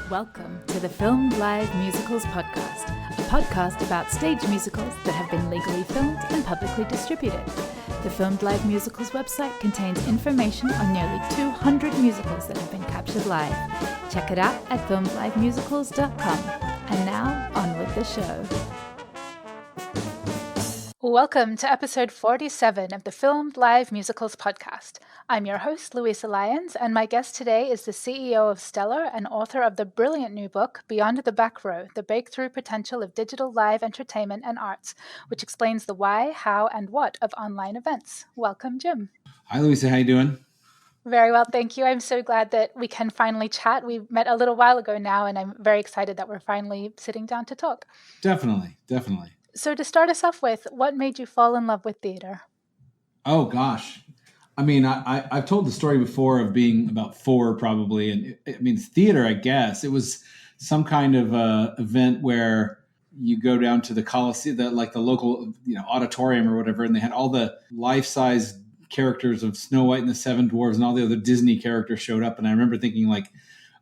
Welcome to the Filmed Live Musicals podcast, a podcast about stage musicals that have been legally filmed and publicly distributed. The Filmed Live Musicals website contains information on nearly 200 musicals that have been captured live. Check it out at filmedlivemusicals.com. And now, on with the show. Welcome to episode 47 of the Filmed Live Musicals podcast. I'm your host, Luisa Lyons, and my guest today is the CEO of Stellar and author of the brilliant new book, Beyond the Back Row, The Breakthrough Potential of Digital Live Entertainment and Arts, which explains the why, how, and what of online events. Welcome, Jim. Hi, Luisa. How you doing? Very well, thank you. I'm so glad that we can finally chat. We met a little while ago now, and I'm very excited that we're finally sitting down to talk. Definitely. So to start us off with, what made you fall in love with theater? Oh, gosh. I mean, I've told the story before of being about 4 probably. And theater, I guess. It was some kind of event where you go down to the Coliseum, the local auditorium or whatever, and they had all the life-size characters of Snow White and the Seven Dwarfs and all the other Disney characters showed up. And I remember thinking,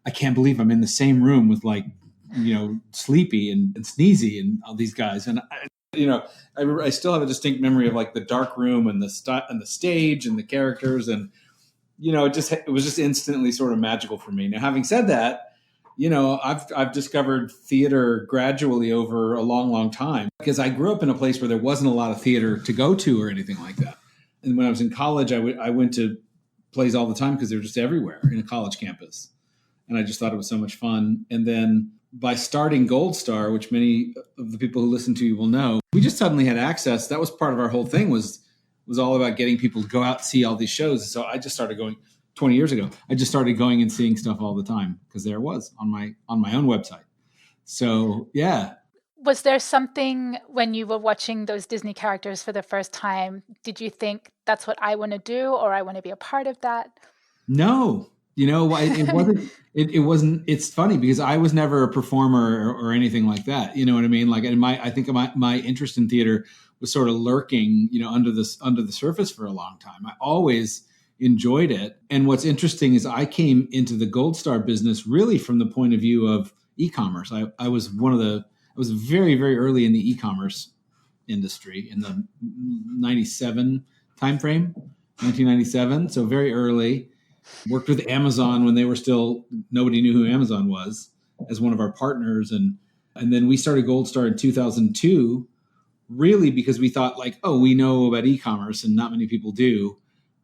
I can't believe I'm in the same room with Sleepy and Sneezy and all these guys. And I still have a distinct memory of the dark room and the stage and the characters, and it was just instantly sort of magical for me. Now, having said that, I've discovered theater gradually over a long, long time because I grew up in a place where there wasn't a lot of theater to go to or anything like that. And when I was in college, I went to plays all the time because they were just everywhere in a college campus, and I just thought it was so much fun. And then by starting Goldstar, which many of the people who listen to you will know, we just suddenly had access. That was part of our whole thing was all about getting people to go out and see all these shows. So I just started going 20 years ago. I just started going and seeing stuff all the time because there it was on my own website. So, yeah. Was there something when you were watching those Disney characters for the first time, did you think that's what I want to do or I want to be a part of that? No. It wasn't. It wasn't. It's funny because I was never a performer or anything like that. You know what I mean? I think my interest in theater was sort of lurking, under the surface for a long time. I always enjoyed it. And what's interesting is I came into the Goldstar business really from the point of view of e-commerce. I was very, very early in the e-commerce industry in the 1997. So very early. Worked with Amazon when they were still, nobody knew who Amazon was, as one of our partners. And then we started Goldstar in 2002, really because we thought we know about e-commerce and not many people do.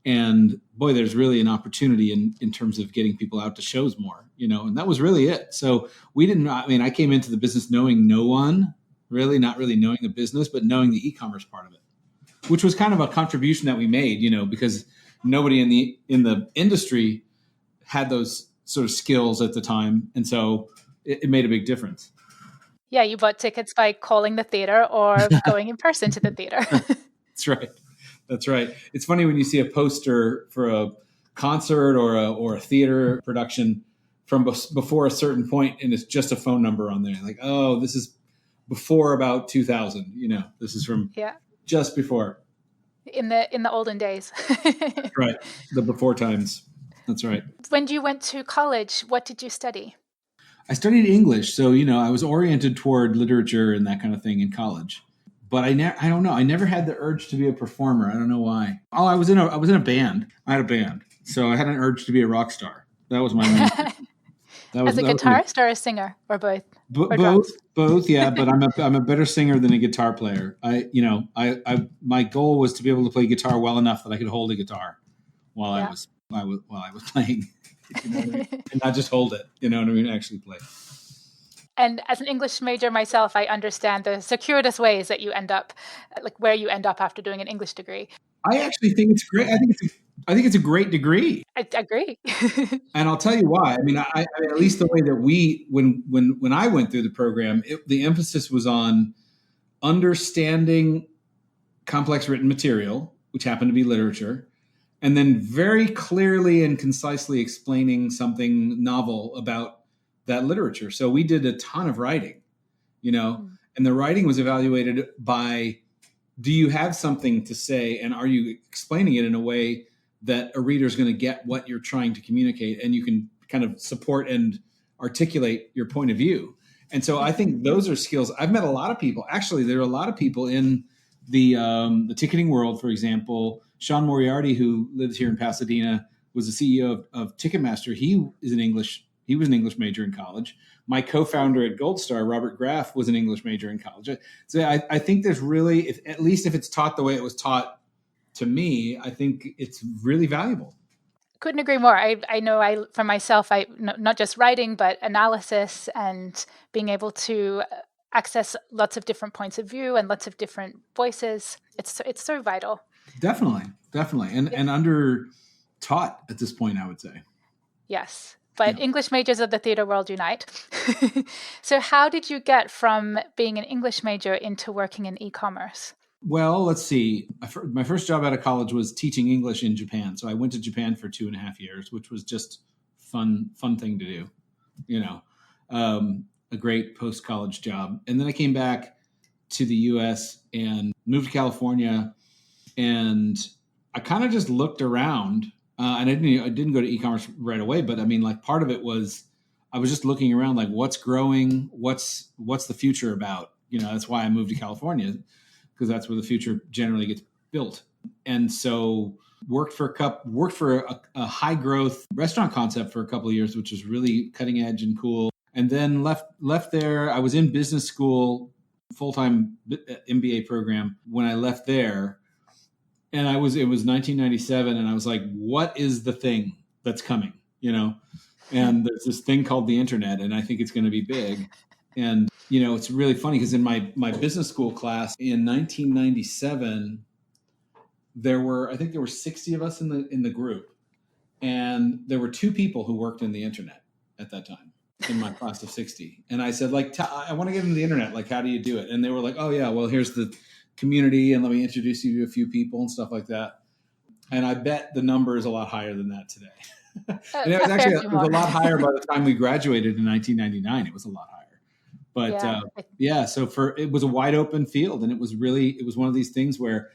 And boy, there's really an opportunity in terms of getting people out to shows more, and that was really it. So I came into the business knowing no one, really, not really knowing the business, but knowing the e-commerce part of it, which was kind of a contribution that we made, because nobody in the industry had those sort of skills at the time. And so it made a big difference. Yeah, you bought tickets by calling the theater or going in person to the theater. That's right. It's funny when you see a poster for a concert or a theater production from before a certain point and it's just a phone number on there. This is before about 2000. This is from just before. In the olden days. That's right. The before times. That's right. When you went to college, what did you study? I studied English. So, I was oriented toward literature and that kind of thing in college. But I don't know. I never had the urge to be a performer. I don't know why. Oh, I was in a band. I had a band. So I had an urge to be a rock star. That was my main thing. As a guitarist or a singer or both? Both, yeah. But I'm a better singer than a guitar player. My goal was to be able to play guitar well enough that I could hold a guitar while I was playing, and not just hold it. Actually play. And as an English major myself, I understand the circuitous ways that you end up, where you end up after doing an English degree. I actually think it's great. I think it's a great degree. I agree. And I'll tell you why. I at least the way that when I went through the program, the emphasis was on understanding complex written material, which happened to be literature, and then very clearly and concisely explaining something novel about that literature. So we did a ton of writing, and the writing was evaluated by, do you have something to say, and are you explaining it in a way that a reader is going to get what you're trying to communicate, and you can kind of support and articulate your point of view. And so I think those are skills. I've met a lot of people. Actually, there are a lot of people in the ticketing world, for example. Sean Moriarty, who lives here in Pasadena, was the CEO of Ticketmaster. He was an English major in college. My co-founder at Goldstar, Robert Graff, was an English major in college. So I think there's really, at least if it's taught the way it was taught to me, I think it's really valuable. Couldn't agree more. I know for myself, not just writing, but analysis and being able to access lots of different points of view and lots of different voices. It's so vital. Definitely. And under taught at this point, I would say. Yes. But yeah. English majors of the theater world unite. So how did you get from being an English major into working in e-commerce? Well, let's see. My first job out of college was teaching English in Japan. So I went to Japan for 2.5 years, which was just fun thing to do, a great post-college job. And then I came back to the US and moved to California, and I kind of just looked around. And I didn't go to e-commerce right away, but I mean, like, part of it was I was just looking around, like, what's growing, what's the future about? That's why I moved to California, because that's where the future generally gets built. And so worked for a high growth restaurant concept for a couple of years, which was really cutting edge and cool. And then left there. I was in business school, full-time MBA program when I left there. And it was 1997, and I was like, what is the thing that's coming? And there's this thing called the internet, and I think it's going to be big. And, it's really funny because in my business school class in 1997, there were 60 of us in the group. And there were 2 people who worked in the internet at that time in my class of 60. And I said, like, I want to get into the internet. Like, how do you do it? And they were like, oh yeah, well, here's the community, and let me introduce you to a few people and stuff like that. And I bet the number is a lot higher than that today. And it was a lot higher by the time we graduated in 1999. It was a lot higher. But so it was a wide open field, and it was one of these things where,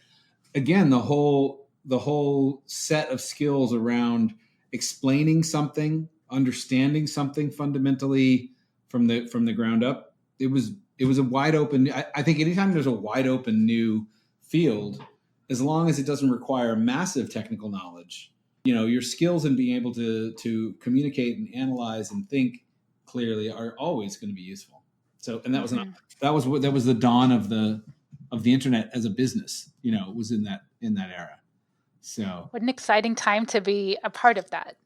again, the whole set of skills around explaining something, understanding something fundamentally from the ground up, it was a wide open. I think anytime there's a wide open new field, as long as it doesn't require massive technical knowledge, your skills in being able to communicate and analyze and think clearly are always going to be useful. So, and that was the dawn of the internet as a business. It was in that era. So, what an exciting time to be a part of that.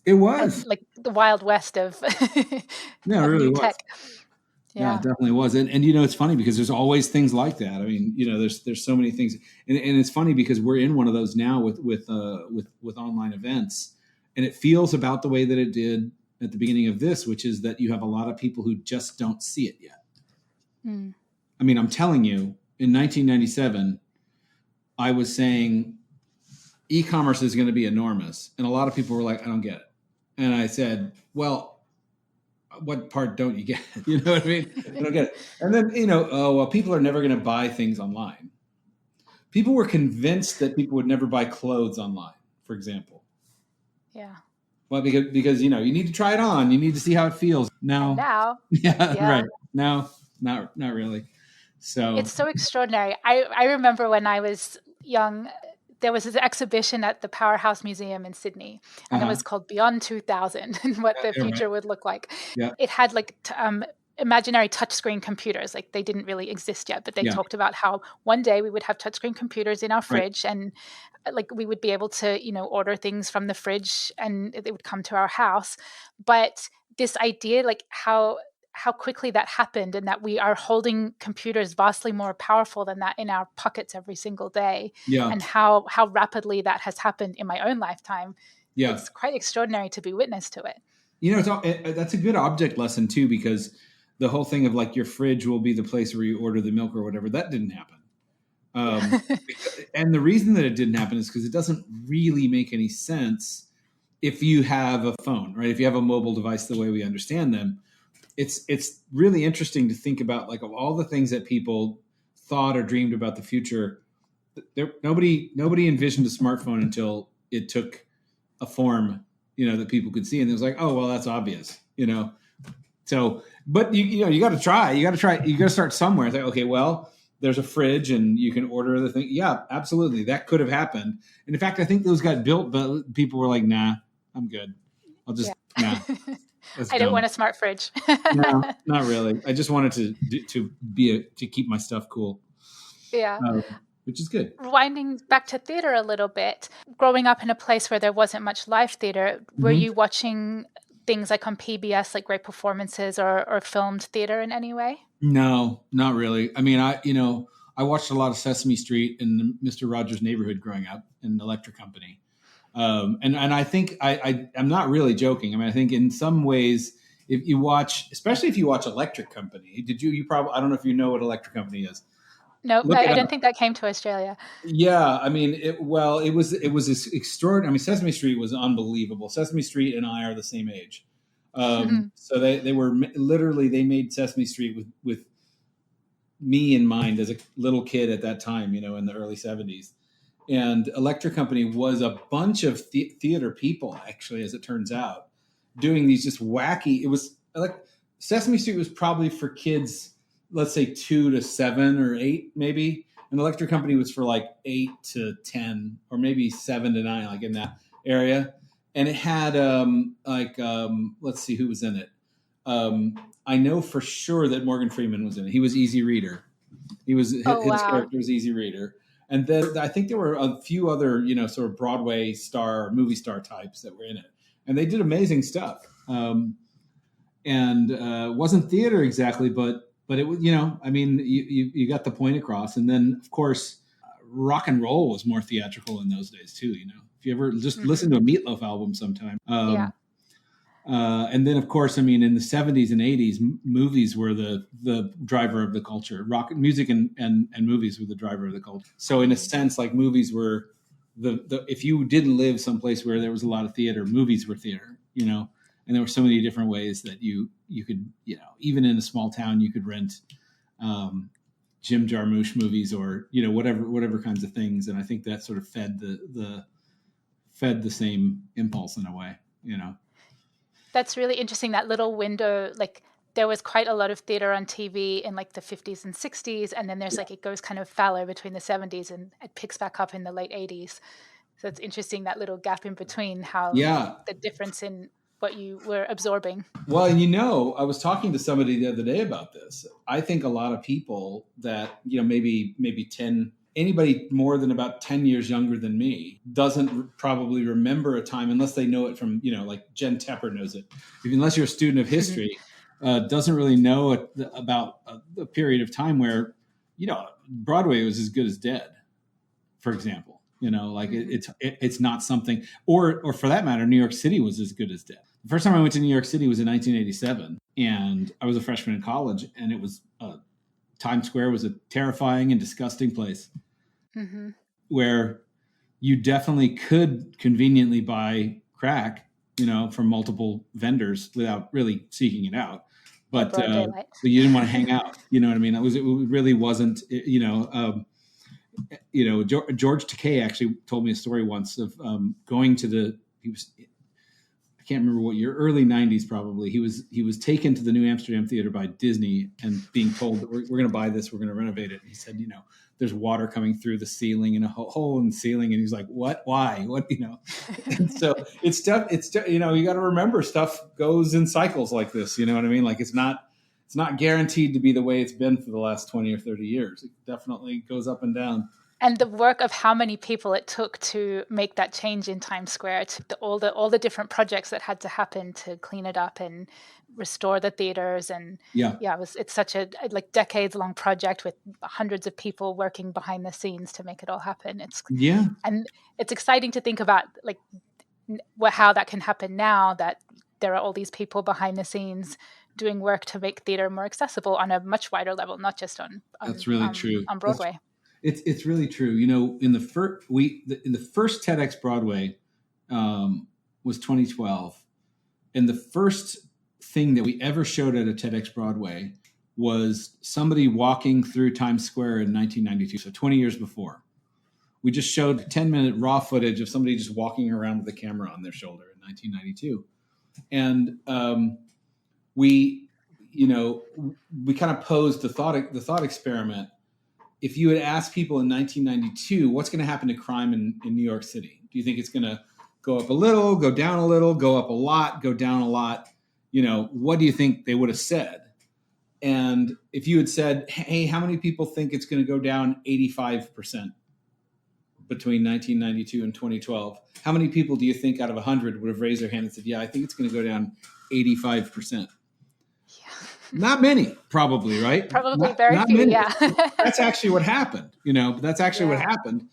It was like the Wild West of yeah, it really was. Tech. Yeah, it definitely was. And it's funny because there's always things like that. I mean, there's so many things. And it's funny because we're in one of those now with online events, and it feels about the way that it did at the beginning of this, which is that you have a lot of people who just don't see it yet. I mean, I'm telling you, in 1997, I was saying e-commerce is going to be enormous. And a lot of people were like, I don't get it. And I said, well, what part don't you get? You know what I mean? I don't get it. And then, people are never going to buy things online. People were convinced that people would never buy clothes online, for example. Yeah. Well, because you need to try it on. You need to see how it feels. Now. Yeah, right. Now, not really. So it's so extraordinary. I remember when I was young, there was this exhibition at the Powerhouse Museum in Sydney, and it was called Beyond 2000 and what the future would look like. Yeah. It had imaginary touchscreen computers. Like, they didn't really exist yet, but they talked about how one day we would have touchscreen computers in our fridge, and like we would be able to, order things from the fridge and they would come to our house. But this idea, like how quickly that happened, and that we are holding computers vastly more powerful than that in our pockets every single day, and how rapidly that has happened in my own lifetime. Yeah. It's quite extraordinary to be witness to it. That's a good object lesson too, because the whole thing of like your fridge will be the place where you order the milk or whatever, that didn't happen. And the reason that it didn't happen is because it doesn't really make any sense if you have a phone, right? If you have a mobile device the way we understand them. It's really interesting to think about, like, of all the things that people thought or dreamed about the future, nobody envisioned a smartphone until it took a form, that people could see. And it was like, oh, well, that's obvious, So, but you got to try. You got to start somewhere. It's like, okay, well, there's a fridge and you can order the thing. Yeah, absolutely. That could have happened. And in fact, I think those got built, but people were like, nah, I'm good. I'll just, nah. I don't want a smart fridge. No, not really. I just wanted to keep my stuff cool. Yeah. Which is good. Winding back to theater a little bit, growing up in a place where there wasn't much live theater, were you watching things like on PBS, like great performances or filmed theater in any way? No, not really. I mean, I watched a lot of Sesame Street and Mr. Rogers' Neighborhood growing up in Electric Company. And I think I'm not really joking. I mean, I think in some ways, especially if you watch Electric Company, you probably, I don't know if you know what Electric Company is. No, I don't think that came to Australia. Yeah, I mean, it was extraordinary. I mean, Sesame Street was unbelievable. Sesame Street and I are the same age, so they were literally, they made Sesame Street with me in mind as a little kid at that time, in the early 70s. And Electric Company was a bunch of theater people, actually, as it turns out, doing these just wacky. It was like Sesame Street was probably for kids, let's say 2 to 7 or 8, maybe. And Electric Company was for like 8 to 10 or maybe 7 to 9, like in that area. And it had let's see who was in it. I know for sure that Morgan Freeman was in it. He was Easy Reader. His character was Easy Reader. And then I think there were a few other, sort of Broadway movie star types that were in it. And they did amazing stuff. Wasn't theater exactly, but it was, I mean, you got the point across. And then, of course, rock and roll was more theatrical in those days too. If you ever just listen to a Meatloaf album sometime. And then, of course, I mean, in the 70s and 80s, movies were the driver of the culture. Rock music and movies were the driver of the culture. So in a sense, like movies were if you didn't live someplace where there was a lot of theater, movies were theater, and there were so many different ways that you could, even in a small town, you could rent Jim Jarmusch movies or, whatever kinds of things. And I think that sort of fed the same impulse in a way, That's really interesting, that little window. Like there was quite a lot of theater on TV in like the 50s and 60s. And then there's it goes kind of fallow between the 70s and it picks back up in the late 80s. So it's interesting, that little gap in between, how the difference in what you were absorbing. Well, I was talking to somebody the other day about this. I think a lot of people that, maybe 10, anybody more than about 10 years younger than me doesn't probably remember a time, unless they know it from, like Jen Tepper knows it. Unless you're a student of history, doesn't really know about a period of time where, Broadway was as good as dead, for example. It's not something, or for that matter, New York City was as good as dead. The first time I went to New York City was in 1987, and I was a freshman in college, and it was Times Square was a terrifying and disgusting place where you definitely could conveniently buy crack, from multiple vendors without really seeking it out. But you didn't want to hang out. You know what I mean? It really wasn't, George Takei actually told me a story once of going to I can't remember what year, early 90s probably. He was taken to the New Amsterdam Theater by Disney and being told that we're going to buy this, we're going to renovate it. And he said, there's water coming through the ceiling and a hole in the ceiling. And he's like, what? Why? What? And so it's stuff. You got to remember, stuff goes in cycles like this. You know what I mean? Like it's not guaranteed to be the way it's been for the last 20 or 30 years. It definitely goes up and down. And the work of how many people it took to make that change in Times Square, to all the different projects that had to happen to clean it up and restore the theaters. And it's such a decades long project with hundreds of people working behind the scenes to make it all happen. And it's exciting to think about how that can happen now, that there are all these people behind the scenes doing work to make theater more accessible on a much wider level, not just on That's really true. On Broadway. It's really true. In the first TEDx Broadway was 2012, and the first thing that we ever showed at a TEDx Broadway was somebody walking through Times Square in 1992, so 20 years before, we just showed 10-minute raw footage of somebody just walking around with a camera on their shoulder in 1992. And we kind of posed the thought experiment. If you had asked people in 1992, what's going to happen to crime in New York City? Do you think it's going to go up a little, go down a little, go up a lot, go down a lot? What do you think they would have said? And if you had said, hey, how many people think it's going to go down 85% between 1992 and 2012? How many people do you think out of 100 would have raised their hand and said, yeah, I think it's going to go down 85%? Yeah. Not many, probably, right? Probably very few, many. Yeah. That's actually what happened. That's actually what happened.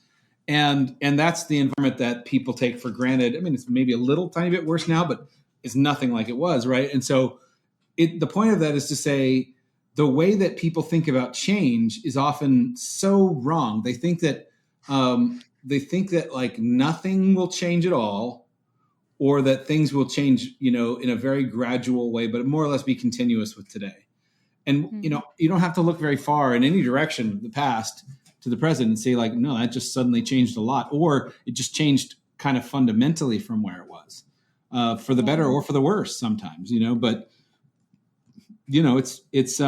And that's the environment that people take for granted. I mean, it's maybe a little tiny bit worse now, but it's nothing like it was, right? And so the point of that is to say the way that people think about change is often so wrong. They think that like nothing will change at all, or that things will change, in a very gradual way, but more or less be continuous with today. And, you don't have to look very far in any direction, the past to the present, and say like, no, that just suddenly changed a lot, or it just changed kind of fundamentally from where it was, for the better or for the worse sometimes, but it's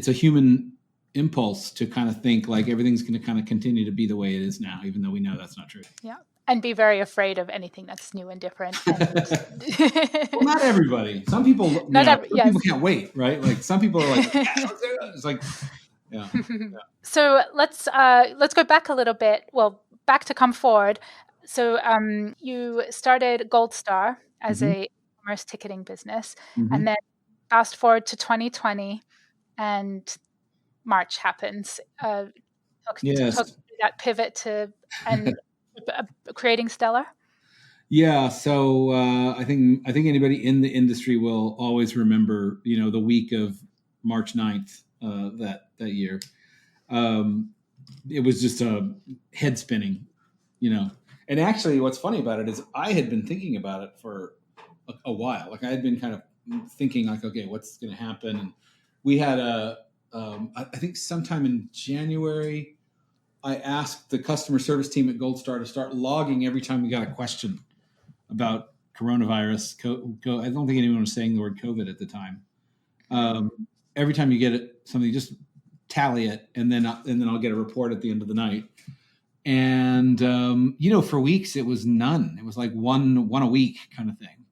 a human impulse to kind of think like everything's going to kind of continue to be the way it is now, even though we know that's not true. Yeah. And be very afraid of anything that's new and different. Well, not everybody. Some people, people can't wait, right? Like some people are like, it's like, yeah. So let's go back a little bit. Well, back to come forward. So you started Goldstar as a e-commerce ticketing business, and then fast forward to 2020, and March happens. Talk that pivot to creating Stellar. Yeah, so I think anybody in the industry will always remember, the week of March 9th that year. It was just a head spinning, And actually, what's funny about it is I had been thinking about it for a while. Like I had been kind of thinking, like, okay, what's going to happen? And we had I think sometime in January, I asked the customer service team at Goldstar to start logging every time we got a question about coronavirus. I don't think anyone was saying the word COVID at the time. Every time you get something, just tally it, and then I'll get a report at the end of the night. And for weeks it was none. It was like one a week kind of thing.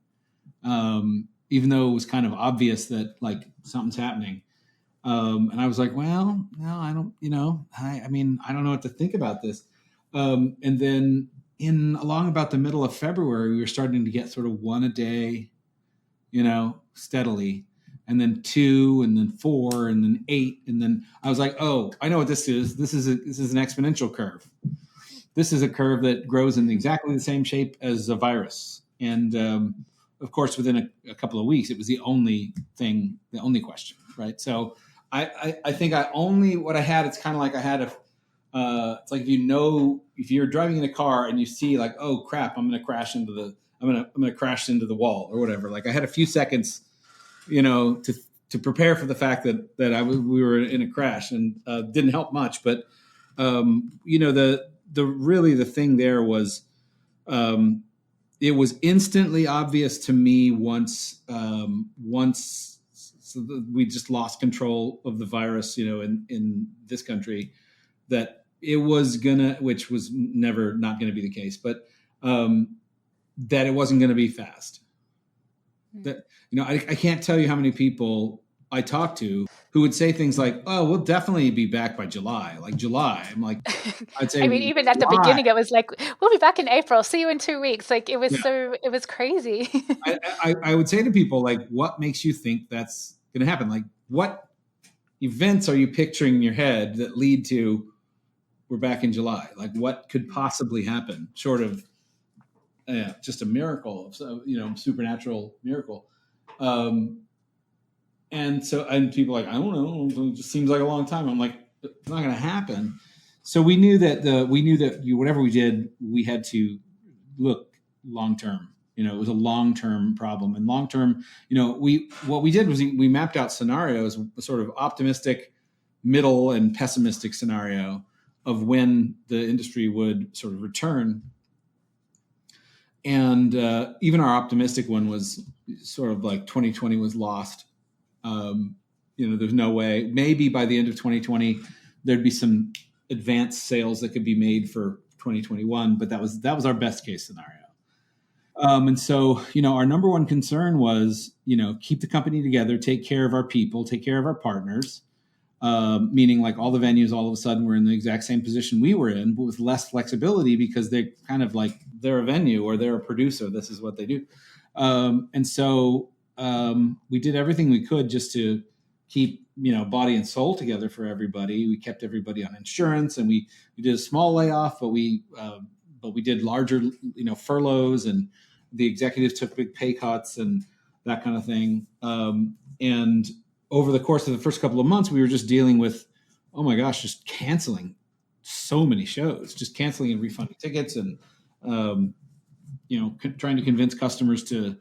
Even though it was kind of obvious that like something's happening. And I was like, well, no, I don't, I mean, I don't know what to think about this. And then along about the middle of February, we were starting to get sort of one a day, steadily, and then 2, and then 4, and then 8. And then I was like, oh, I know what this is. This is an exponential curve. This is a curve that grows in exactly the same shape as a virus. And, of course, within a couple of weeks, it was the only question, right? So I think what I had, it's kind of like I had it's like if you're driving in a car and you see like, oh crap, I'm going to crash into the wall or whatever. Like I had a few seconds, to prepare for the fact that we were in a crash, and didn't help much. But the thing there was, it was instantly obvious to me once we just lost control of the virus, in this country, that it was which was never not going to be the case, but that it wasn't going to be fast. That, I can't tell you how many people I talked to who would say things like, oh, we'll definitely be back by July. Like July. I'm like, I'd say, I mean, even at the beginning, it was like, we'll be back in April. See you in 2 weeks. Like it was it was crazy. I would say to people, like, what makes you think that's going to happen? Like, what events are you picturing in your head that lead to we're back in July? Like, what could possibly happen short of just a miracle, supernatural miracle? And people are like, I don't know, it just seems like a long time. I'm like, it's not going to happen. So we knew that whatever we did, we had to look long term. It was a long term problem, and long term, what we did was we mapped out scenarios, a sort of optimistic, middle, and pessimistic scenario. when the industry would sort of return. And even our optimistic one was sort of like 2020 was lost. There's no way. Maybe by the end of 2020, there'd be some advanced sales that could be made for 2021, but that was our best case scenario. And so, our number one concern was, keep the company together, take care of our people, take care of our partners, meaning like all the venues all of a sudden were in the exact same position we were in, but with less flexibility because they kind of like they're a venue or they're a producer. This is what they do. And so we did everything we could just to keep, body and soul together for everybody. We kept everybody on insurance, and we did a small layoff, but we did larger, furloughs, and the executives took big pay cuts and that kind of thing. And over the course of the first couple of months, we were just dealing with, oh my gosh, just canceling so many shows, just canceling and refunding tickets, and trying to convince customers to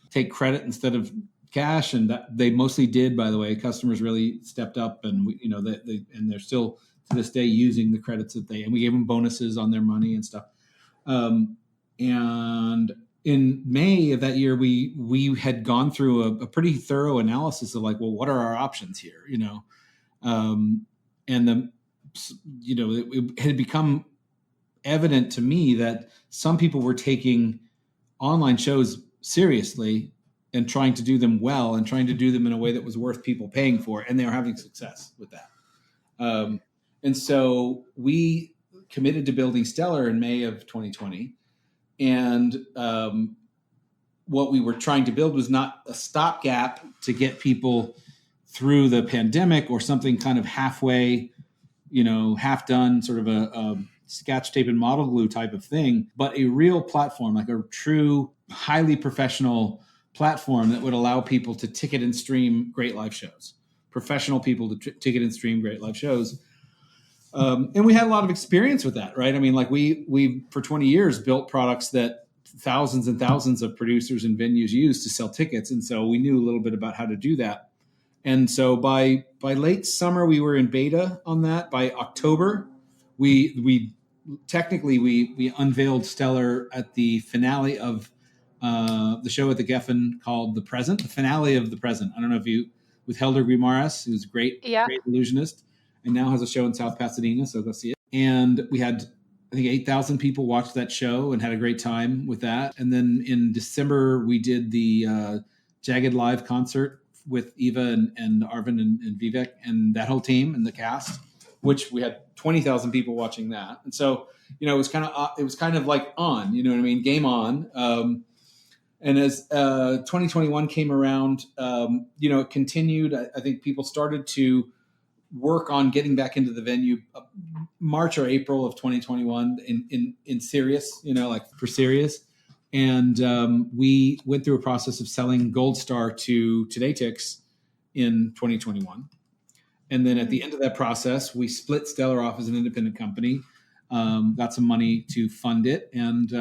take credit instead of cash, and that they mostly did. By the way, customers really stepped up, and and they're still to this day using the credits and we gave them bonuses on their money and stuff. And in May of that year, we had gone through a pretty thorough analysis of like, well, what are our options here? And it had become evident to me that some people were taking online shows seriously and trying to do them well and trying to do them in a way that was worth people paying for, and they were having success with that. And so we committed to building Stellar in May of 2020. And what we were trying to build was not a stopgap to get people through the pandemic or something kind of halfway, half done, sort of a scotch tape and model glue type of thing, but a real platform, like a true, highly professional platform that would allow people to ticket and stream great live shows, professional people to ticket and stream great live shows. And we had a lot of experience with that, right? I mean, like we for 20 years built products that thousands and thousands of producers and venues use to sell tickets. And so we knew a little bit about how to do that. And so by late summer, we were in beta on that. By October, we unveiled Stellar at the finale of the show at the Geffen called The Present, the finale of The Present. I don't know if with Helder Guimaras, who's a great illusionist, and now has a show in South Pasadena, so go see it. And we had, I think, 8,000 people watch that show and had a great time with that. And then in December, we did the Jagged Live concert with Eva and Arvind and Vivek and that whole team and the cast, which we had 20,000 people watching that. And so, it was kind of like on, you know what I mean? Game on. And as 2021 came around, it continued. I think people started to work on getting back into the venue March or April of 2021 in serious, like for serious. And we went through a process of selling Goldstar to TodayTix in 2021. And then at the end of that process, we split Stellar off as an independent company, got some money to fund it, and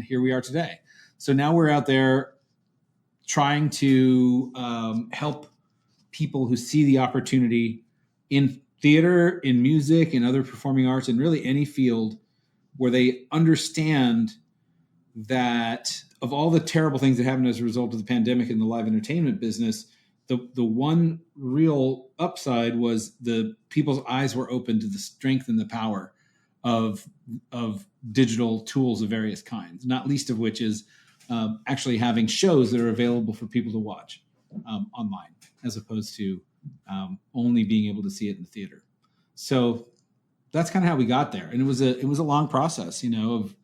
here we are today. So now we're out there trying to help people who see the opportunity in theater, in music, in other performing arts, in really any field where they understand that of all the terrible things that happened as a result of the pandemic in the live entertainment business, the one real upside was the people's eyes were open to the strength and the power of digital tools of various kinds, not least of which is actually having shows that are available for people to watch online, as opposed to only being able to see it in the theater. So that's kind of how we got there, and it was a long process, of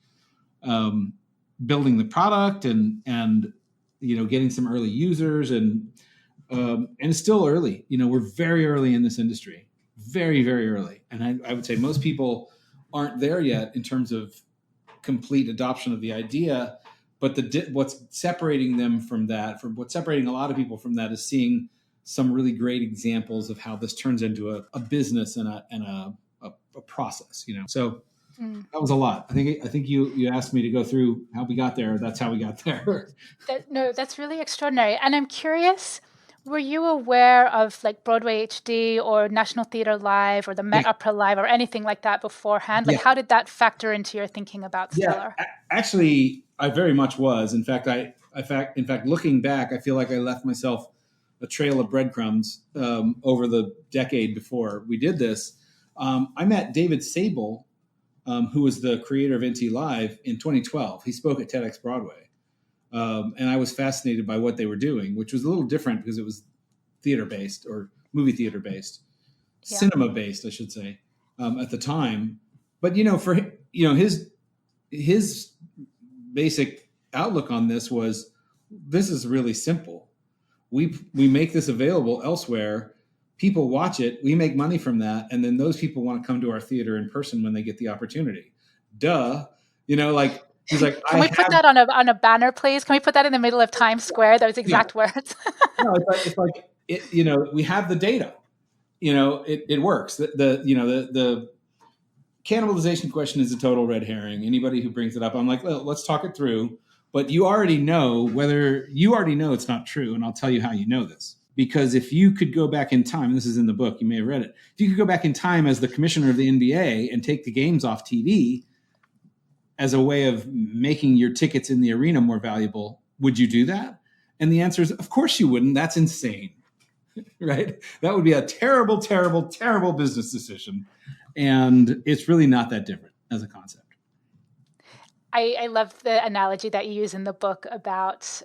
building the product and getting some early users, and it's still early. We're very early in this industry, very, very early, and I would say most people aren't there yet in terms of complete adoption of the idea. But what's separating them from that, what's separating a lot of people from that, is seeing some really great examples of how this turns into a business and a process. So that was a lot. I think you asked me to go through how we got there. That's how we got there. That's really extraordinary. And I'm curious, Were you aware of like Broadway HD or National Theatre Live or the Met Opera Live or anything like that beforehand? Like, how did that factor into your thinking about Stellar? Actually, I very much was. In fact, looking back, I feel like I left myself a trail of breadcrumbs over the decade before we did this. I met David Sable, who was the creator of NT Live, in 2012. He spoke at TEDx Broadway. And I was fascinated by what they were doing, which was a little different because it was theater-based or movie theater-based, cinema-based, I should say, at the time. But, his basic outlook on this was, this is really simple. We make this available elsewhere. People watch it. We make money from that. And then those people want to come to our theater in person when they get the opportunity. Duh. He's like, can we put that on a banner, please? Can we put that in the middle of Times Square? Those exact words. No, it's like we have the data. It works. The cannibalization question is a total red herring. Anybody who brings it up, I'm like, well, let's talk it through. But you already know it's not true, and I'll tell you how you know this. Because if you could go back in time, this is in the book, you may have read it. If you could go back in time as the commissioner of the NBA and take the games off TV as a way of making your tickets in the arena more valuable, would you do that? And the answer is, of course you wouldn't. That's insane, right? That would be a terrible, terrible, terrible business decision. And it's really not that different as a concept. I love the analogy that you use in the book about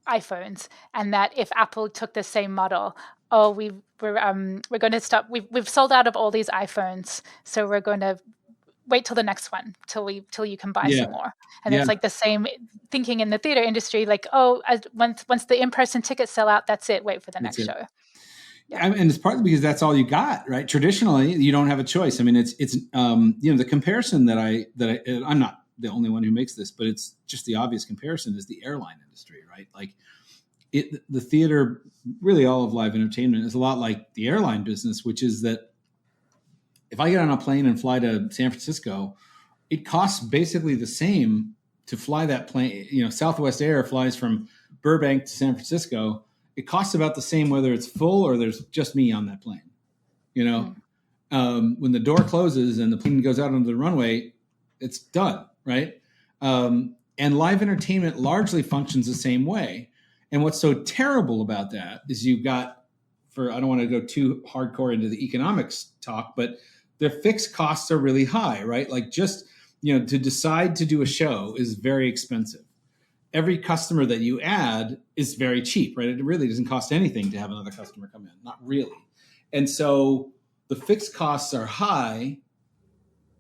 iPhones, and that if Apple took the same model, we're going to stop. We've sold out of all these iPhones, so we're going to wait till the next one, till you can buy some more. And it's like the same thinking in the theater industry. Like, once the in-person tickets sell out, that's it. Wait for the next show. Yeah. And it's partly because that's all you got, right? Traditionally, you don't have a choice. I mean, it's the comparison that I'm not the only one who makes this, but it's just the obvious comparison is the airline industry, right? Like the theater, really all of live entertainment is a lot like the airline business, which is that if I get on a plane and fly to San Francisco, it costs basically the same to fly that plane. Southwest Air flies from Burbank to San Francisco. It costs about the same whether it's full or there's just me on that plane. When the door closes and the plane goes out onto the runway, it's done, right? And live entertainment largely functions the same way. And what's so terrible about that is you've got, I don't want to go too hardcore into the economics talk, but their fixed costs are really high, right? Like just, to decide to do a show is very expensive. Every customer that you add is very cheap, right? It really doesn't cost anything to have another customer come in, not really. And so the fixed costs are high.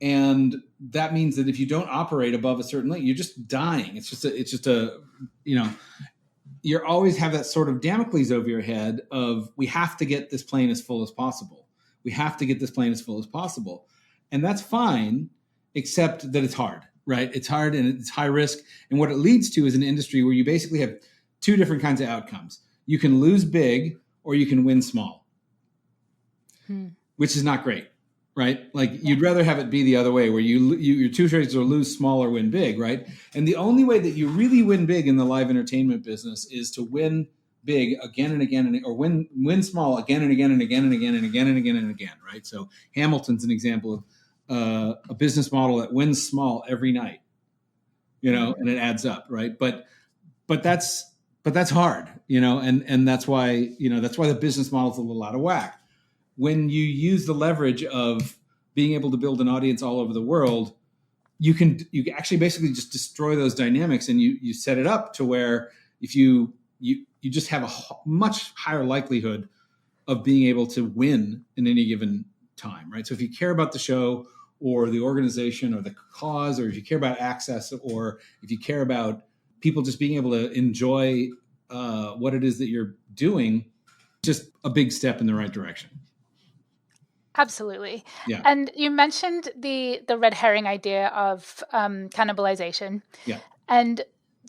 And that means that if you don't operate above a certain limit, you're just dying. You always have that sort of Damocles over your head of, we have to get this plane as full as possible. We have to get this plane as full as possible. And that's fine, except that it's hard, right? It's hard and it's high risk. And what it leads to is an industry where you basically have two different kinds of outcomes. You can lose big or you can win small, which is not great. Right? Like you'd rather have it be the other way where your two trades are lose small or win big, right? And the only way that you really win big in the live entertainment business is to win big again and again, or win small again and again and again and again and again and again and again, right? So Hamilton's an example of a business model that wins small every night, and it adds up, right? But that's hard, and that's why the business model's a little out of whack. When you use the leverage of being able to build an audience all over the world, you can actually basically just destroy those dynamics, and you set it up to where if you just have a much higher likelihood of being able to win in any given time, right? So if you care about the show or the organization or the cause, or if you care about access, or if you care about people just being able to enjoy what it is that you're doing, just a big step in the right direction. Absolutely. Yeah. And you mentioned the red herring idea of cannibalization. Yeah. And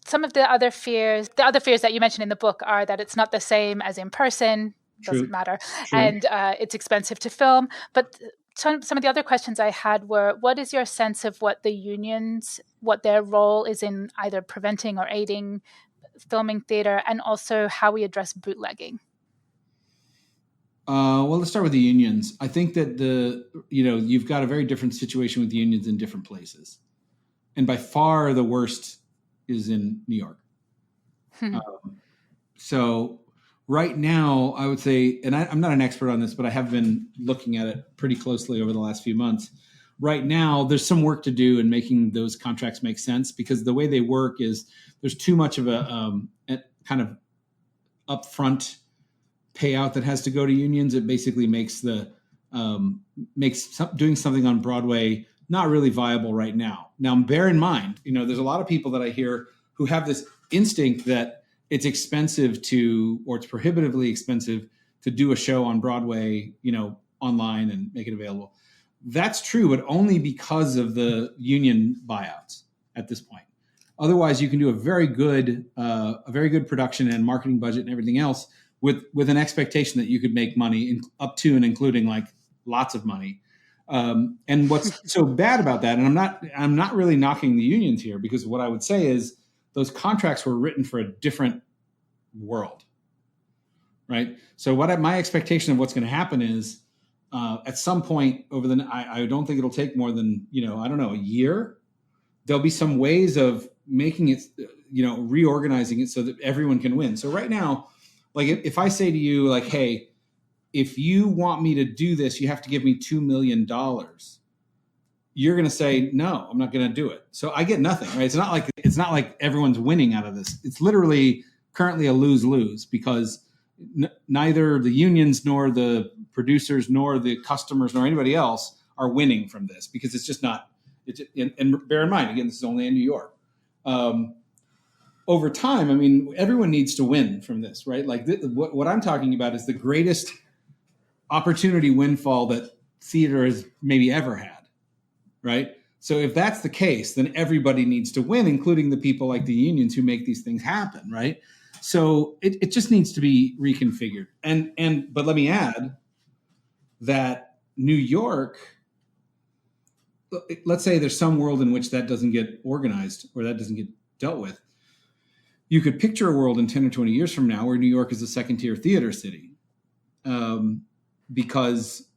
some of the other fears that you mentioned in the book are that it's not the same as in person, doesn't matter, and it's expensive to film. But some of the other questions I had were, what is your sense of what the unions, what their role is in either preventing or aiding filming theater, and also how we address bootlegging? Well, let's start with the unions. I think that you've got a very different situation with unions in different places. And by far the worst is in New York. So right now, I would say, and I'm not an expert on this, but I have been looking at it pretty closely over the last few months. Right now, there's some work to do in making those contracts make sense, because the way they work is there's too much of a kind of upfront payout that has to go to unions. It basically makes doing something on Broadway not really viable right now. Now, bear in mind, there's a lot of people that I hear who have this instinct that it's expensive or it's prohibitively expensive to do a show on Broadway, online and make it available. That's true, but only because of the union buyouts at this point. Otherwise, you can do a very good production and marketing budget and everything else with an expectation that you could make money up to and including like lots of money. And what's so bad about that, and I'm not really knocking the unions here, because what I would say is those contracts were written for a different world, right? So my expectation of what's going to happen is at some point I don't think it'll take more than, a year. There'll be some ways of making it, reorganizing it so that everyone can win. So right now, like if I say to you, like, hey, if you want me to do this, you have to give me $2 million. You're going to say, no, I'm not going to do it. So I get nothing, right? It's not like everyone's winning out of this. It's literally currently a lose-lose, because neither the unions nor the producers nor the customers nor anybody else are winning from this, because it's just not. And bear in mind, again, this is only in New York. Over time, I mean, everyone needs to win from this, right? Like what I'm talking about is the greatest opportunity windfall that theater has maybe ever had, right? So if that's the case, then everybody needs to win, including the people like the unions who make these things happen, right? So it just needs to be reconfigured. But let me add that New York, let's say there's some world in which that doesn't get organized or that doesn't get dealt with. You could picture a world in 10 or 20 years from now where New York is a second-tier theater city, because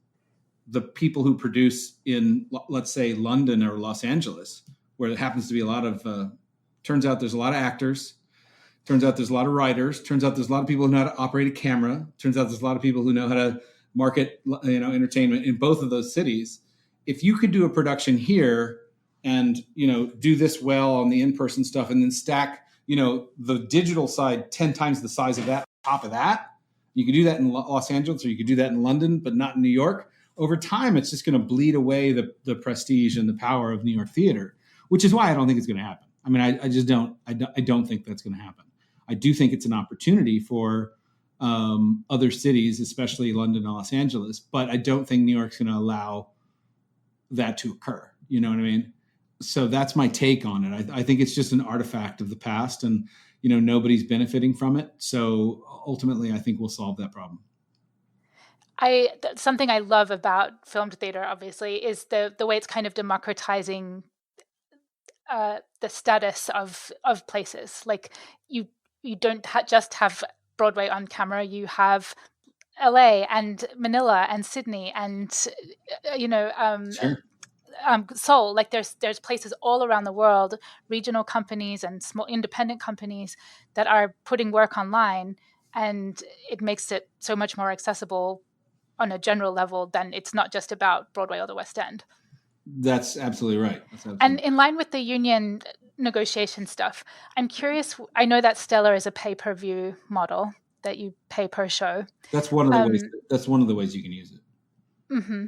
the people who produce in, let's say, London or Los Angeles, where it happens to be a lot of, turns out there's a lot of actors, turns out there's a lot of writers, turns out there's a lot of people who know how to operate a camera, turns out there's a lot of people who know how to market, entertainment in both of those cities. If you could do a production here and, do this well on the in-person stuff and then stack, the digital side 10 times the size of that on top of that, you could do that in Los Angeles or you could do that in London, but not in New York. Over time, it's just going to bleed away the prestige and the power of New York theater, which is why I don't think it's going to happen. I mean, I just don't. I don't think that's going to happen. I do think it's an opportunity for other cities, especially London and Los Angeles, but I don't think New York's going to allow that to occur. You know what I mean? So that's my take on it. I think it's just an artifact of the past, and nobody's benefiting from it. So ultimately, I think we'll solve that problem. Something I love about filmed theater, obviously, is the way it's kind of democratizing the status of places. Like you don't just have Broadway on camera; you have LA and Manila and Sydney and Sure. Seoul. Like there's places all around the world, regional companies and small independent companies that are putting work online, and it makes it so much more accessible on a general level. Then it's not just about Broadway or the West End. That's absolutely right. And in line with the union negotiation stuff, I'm curious. I know that Stellar is a pay-per-view model that you pay per show. That's one of the ways. That's one of the ways you can use it. Mm-hmm.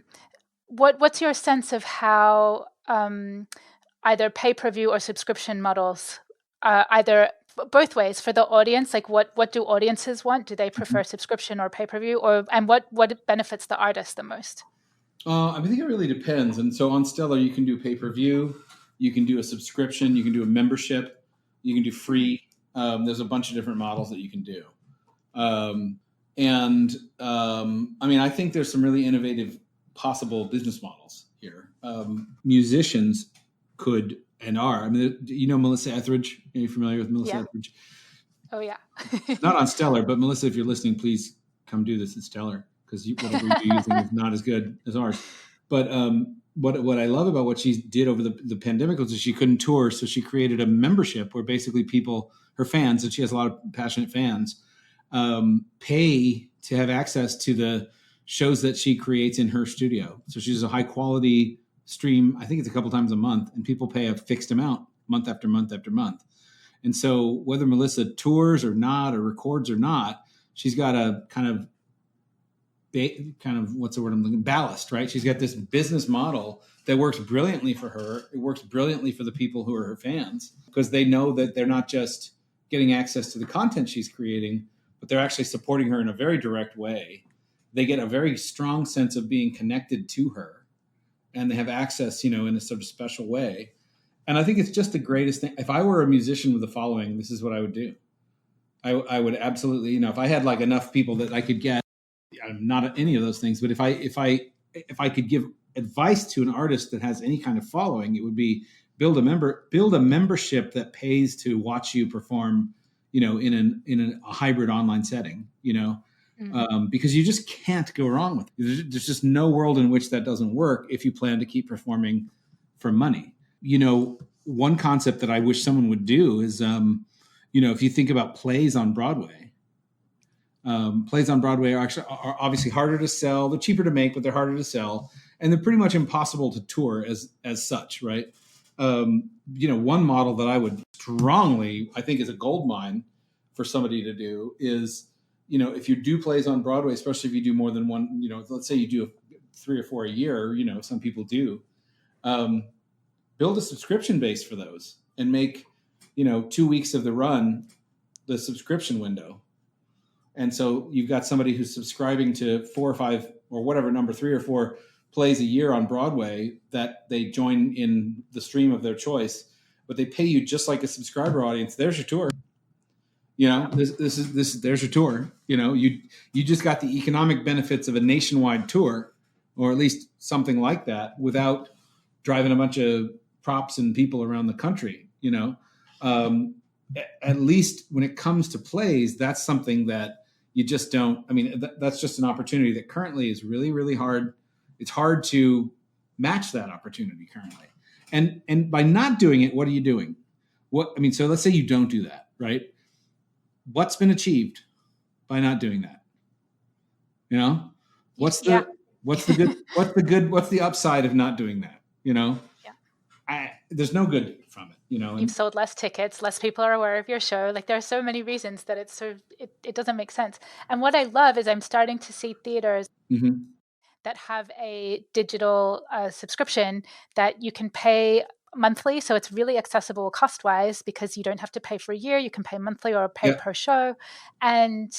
What's your sense of how either pay-per-view or subscription models, either both ways for the audience? Like what do audiences want? Do they prefer subscription or pay-per-view, and what benefits the artist the most? I think it really depends. And so on Stellar, you can do pay-per-view, you can do a subscription, you can do a membership, you can do free. There's a bunch of different models that you can do. I think there's some really innovative possible business models here. Musicians could and are. I mean, Melissa Etheridge? Are you familiar with Melissa Etheridge? Oh, yeah. Not on Stellar, but Melissa, if you're listening, please come do this at Stellar. because whatever you're using is not as good as ours. But what I love about what she did over the pandemic was that she couldn't tour, so she created a membership where basically people, her fans, and she has a lot of passionate fans, pay to have access to the shows that she creates in her studio. So she does a high quality stream. I think it's a couple times a month, and people pay a fixed amount month after month after month. And so whether Melissa tours or not, or records or not, she's got a kind of what's the word I'm looking, ballast, right? She's got this business model that works brilliantly for her. It works brilliantly for the people who are her fans, because they know that they're not just getting access to the content she's creating, but they're actually supporting her in a very direct way. They get a very strong sense of being connected to her, and they have access, in a sort of special way. And I think it's just the greatest thing. If I were a musician with a following, this is what I would do. I would absolutely, if I had like enough people that I could get, I'm not any of those things, but if I could give advice to an artist that has any kind of following, it would be build a membership that pays to watch you perform, in a hybrid online setting, because you just can't go wrong with it. There's just no world in which that doesn't work if you plan to keep performing for money. One concept that I wish someone would do is, if you think about plays on Broadway, are obviously harder to sell. They're cheaper to make, but they're harder to sell, and they're pretty much impossible to tour as such, right? One model that I would strongly, I think, is a gold mine for somebody to do is, if you do plays on Broadway, especially if you do more than one, let's say you do 3 or 4 a year, some people do, build a subscription base for those and make, 2 weeks of the run the subscription window. And so you've got somebody who's subscribing to 4 or 5 or whatever number, 3 or 4 plays a year on Broadway that they join in the stream of their choice, but they pay you just like a subscriber audience. There's your tour. There's your tour. You just got the economic benefits of a nationwide tour, or at least something like that, without driving a bunch of props and people around the country. At least when it comes to plays, that's something that you just don't. I mean, that's just an opportunity that currently is really, really hard. It's hard to match that opportunity currently. And by not doing it, what are you doing? So let's say you don't do that, right? What's been achieved by not doing that? What's the upside of not doing that? There's no good from it. You've sold less tickets, less people are aware of your show. Like, there are so many reasons that it's sort of, it doesn't make sense. And what I love is I'm starting to see theaters that have a digital subscription that you can pay monthly. So it's really accessible cost-wise, because you don't have to pay for a year. You can pay monthly or pay per show. And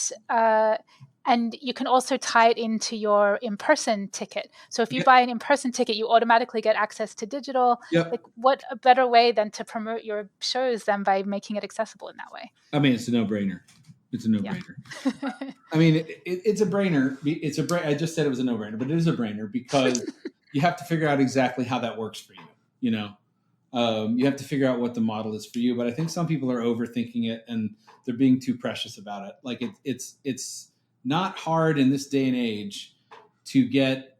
you can also tie it into your in-person ticket. So if you buy an in-person ticket, you automatically get access to digital. Like, what a better way than to promote your shows than by making it accessible in that way? I mean, it's a no-brainer. It's a no-brainer. I mean, it's a brainer. I just said it was a no-brainer, but it is a brainer because you have to figure out exactly how that works for you. You have to figure out what the model is for you. But I think some people are overthinking it and they're being too precious about it. Like, it's not hard in this day and age to get,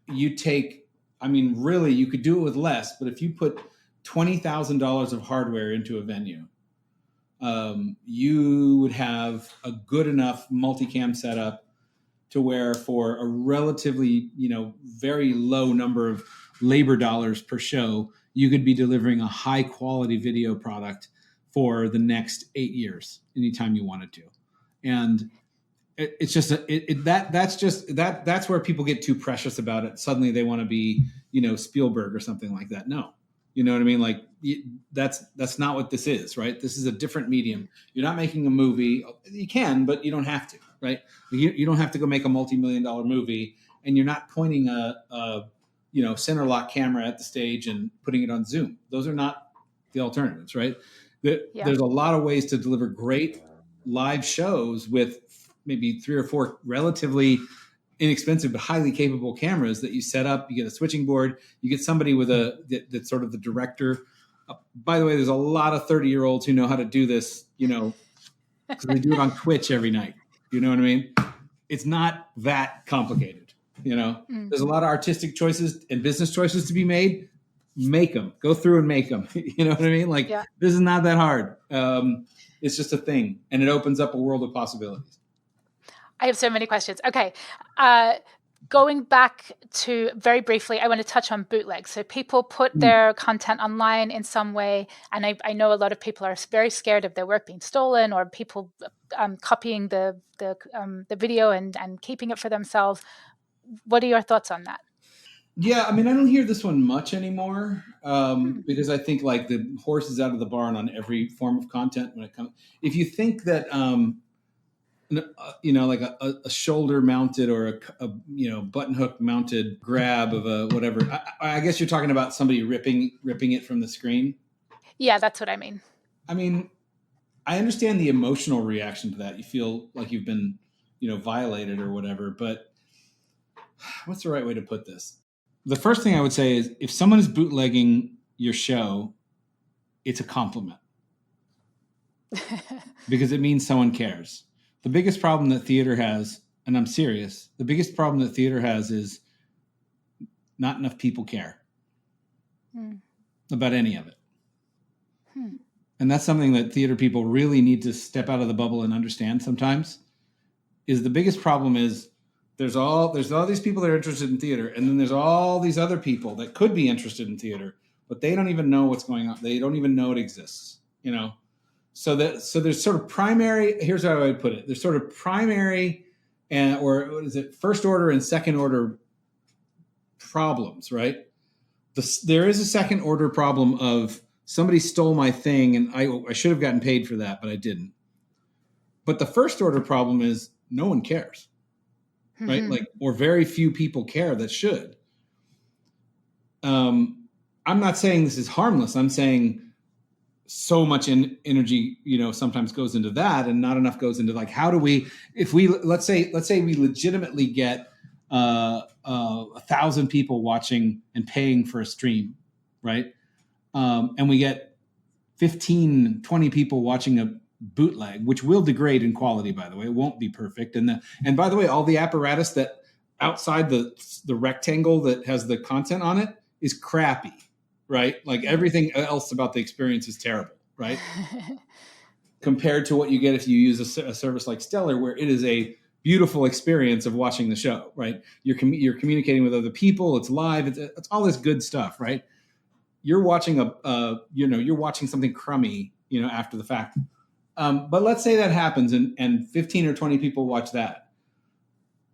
really, you could do it with less, but if you put $20,000 of hardware into a venue, you would have a good enough multicam setup to where for a relatively, very low number of labor dollars per show, you could be delivering a high quality video product for the next 8 years, anytime you wanted to. And it's just that's where people get too precious about it. Suddenly they want to be, Spielberg or something like that. No, you know what I mean? Like, that's not what this is, right? This is a different medium. You're not making a movie. You can, but you don't have to, right? You don't have to go make a multi-million-dollar movie, and you're not pointing a center lock camera at the stage and putting it on Zoom. Those are not the alternatives, right? There's a lot of ways to deliver great live shows with maybe 3 or 4 relatively inexpensive but highly capable cameras that you set up. You get a switching board. You get somebody with that's sort of the director. By the way, there's a lot of 30-year-olds who know how to do this, because they do it on Twitch every night. You know what I mean? it's not that complicated. You know, there's a lot of artistic choices and business choices to be made. Make them. Go through and make them. You know what I mean? Like, this is not that hard. It's just a thing, and it opens up a world of possibilities. I have so many questions. Okay. Going back to very briefly, I want to touch on bootlegs. So people put their content online in some way, and I know a lot of people are very scared of their work being stolen, or people copying the video and keeping it for themselves. What are your thoughts on that? Yeah, I mean, I don't hear this one much anymore because I think like the horse is out of the barn on every form of content when it comes. If you think that, you know, like a shoulder mounted or a button hook mounted grab of a whatever, I guess you're talking about somebody ripping it from the screen. Yeah, that's what I mean. I mean, I understand the emotional reaction to that. You feel like you've been, violated or whatever, but what's the right way to put this? The first thing I would say is if someone is bootlegging your show, it's a compliment because it means someone cares. The biggest problem that theater has, and I'm serious, the biggest problem that theater has is not enough people care about any of it. And that's something that theater people really need to step out of the bubble and understand sometimes. Is the biggest problem is there's all these people that are interested in theater, and then there's all these other people that could be interested in theater, but they don't even know what's going on. They don't even know it exists, So there's sort of primary. Here's how I would put it: there's sort of primary, or what is it? First order and second order problems, right? There is a second order problem of somebody stole my thing, and I should have gotten paid for that, but I didn't. But the first order problem is no one cares. Right? Like, or very few people care that should. I'm not saying this is harmless. I'm saying so much energy, sometimes goes into that, and not enough goes into like, how do we, let's say we legitimately get 1,000 people watching and paying for a stream, right? And we get 15, 20 people watching a bootleg, which will degrade in quality, by the way. It won't be perfect. And by the way, all the apparatus that outside the rectangle that has the content on it is crappy, right? Like everything else about the experience is terrible, right? Compared to what you get if you use a service like Stellar, where it is a beautiful experience of watching the show, right? You're communicating with other people. It's live. It's all this good stuff, right? You're watching you're watching something crummy, after the fact. But let's say that happens and 15 or 20 people watch that.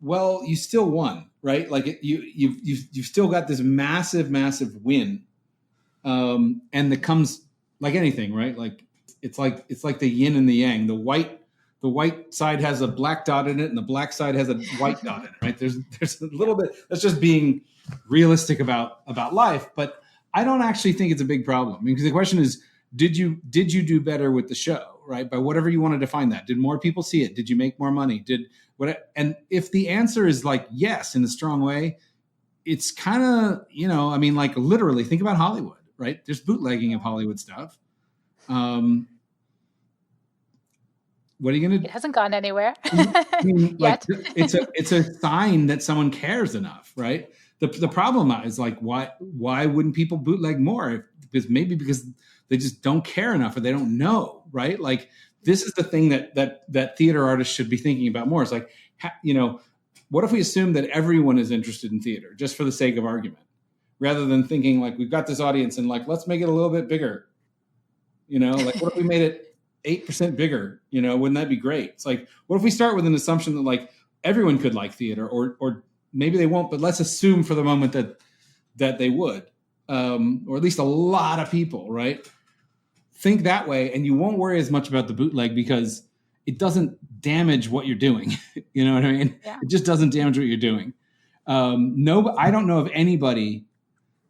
Well, you still won, right? Like you've still got this massive, massive win. And that comes like anything, right? Like it's like the yin and the yang. The white side has a black dot in it, and the black side has a white dot in it, right? There's a little bit. That's just being realistic about life. But I don't actually think it's a big problem, because the question is, did you do better with the show? Right? By whatever you want to define that. Did more people see it? Did you make more money? And if the answer is like yes, in a strong way, it's kind of, like literally think about Hollywood, right? There's bootlegging of Hollywood stuff. What are you going to do? It hasn't gone anywhere yet. Like, it's a sign that someone cares enough, right? The problem is like, why wouldn't people bootleg more? Because they just don't care enough, or they don't know, right? Like this is the thing that theater artists should be thinking about more. It's like, what if we assume that everyone is interested in theater just for the sake of argument, rather than thinking like we've got this audience and like, let's make it a little bit bigger. Like what if we made it 8% bigger? Wouldn't that be great? It's like, what if we start with an assumption that like everyone could like theater, or maybe they won't, but let's assume for the moment that they would, or at least a lot of people, right? Think that way, and you won't worry as much about the bootleg because it doesn't damage what you're doing. You know what I mean? Yeah. It just doesn't damage what you're doing. I don't know of anybody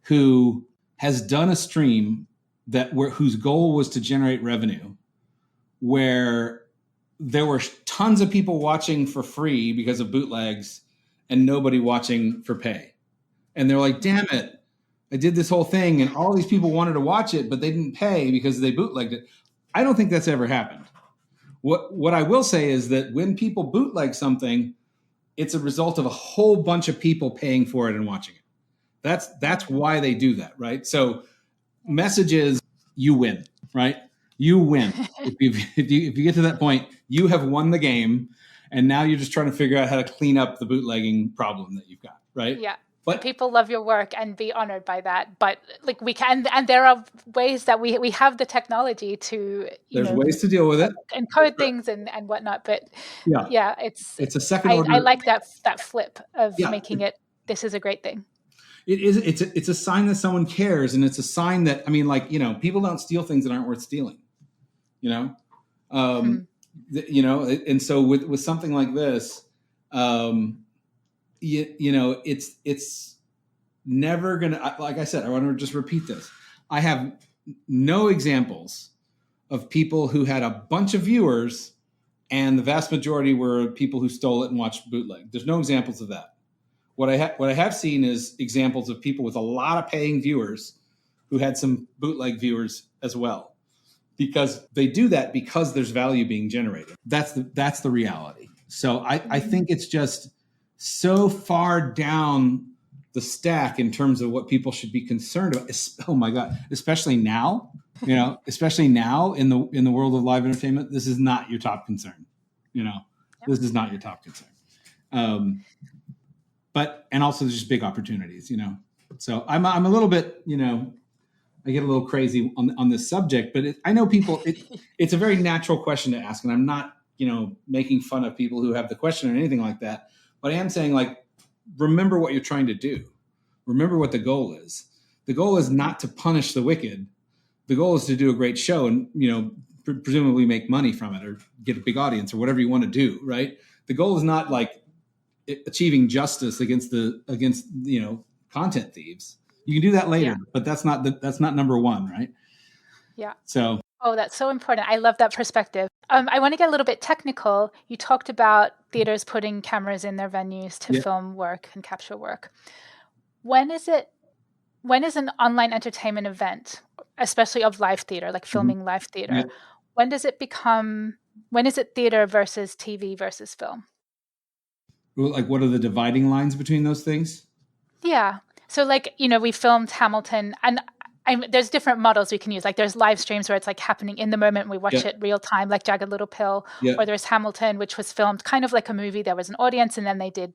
who has done a stream whose goal was to generate revenue, where there were tons of people watching for free because of bootlegs and nobody watching for pay. And they're like, damn it, I did this whole thing and all these people wanted to watch it, but they didn't pay because they bootlegged it. I don't think that's ever happened. What I will say is that when people bootleg something, it's a result of a whole bunch of people paying for it and watching it. That's why they do that, right? So message is you win, right? You win. if you get to that point, you have won the game, and now you're just trying to figure out how to clean up the bootlegging problem that you've got, right? Yeah. But people love your work and be honored by that. But like we can, and there are ways that we have the technology to, there's ways to deal with it, encode things and whatnot. But yeah, it's a second order. I like that flip of making it. This is a great thing. It is. It's a sign that someone cares, and it's a sign that, I mean, like, people don't steal things that aren't worth stealing. And so with something like this, it's never gonna. Like I said, I want to just repeat this. I have no examples of people who had a bunch of viewers, and the vast majority were people who stole it and watched bootleg. There's no examples of that. What I have seen is examples of people with a lot of paying viewers who had some bootleg viewers as well, because they do that because there's value being generated. That's the reality. So I think it's just so far down the stack in terms of what people should be concerned about. Oh my God, especially now, especially now in the world of live entertainment, this is not your top concern. This is not your top concern. And also there's just big opportunities, So I'm a little bit, I get a little crazy on this subject, but I know people, it's a very natural question to ask. And I'm not, making fun of people who have the question or anything like that. But I am saying, like, remember what you're trying to do. Remember what the goal is. The goal is not to punish the wicked. The goal is to do a great show and, presumably make money from it or get a big audience or whatever you want to do, right? The goal is not like achieving justice against content thieves. You can do that later, but that's not number one, right? Yeah. So. Oh, that's so important. I love that perspective. I want to get a little bit technical. You talked about theaters putting cameras in their venues to film work and capture work. When is an online entertainment event, especially of live theater, like filming live theater, when is it theater versus TV versus film? Like, what are the dividing lines between those things? Yeah. So, like, we filmed Hamilton, and there's different models we can use. Like, there's live streams where it's like happening in the moment. We watch it real time, like Jagged Little Pill. Or there's Hamilton, which was filmed kind of like a movie. There was an audience, and then they did,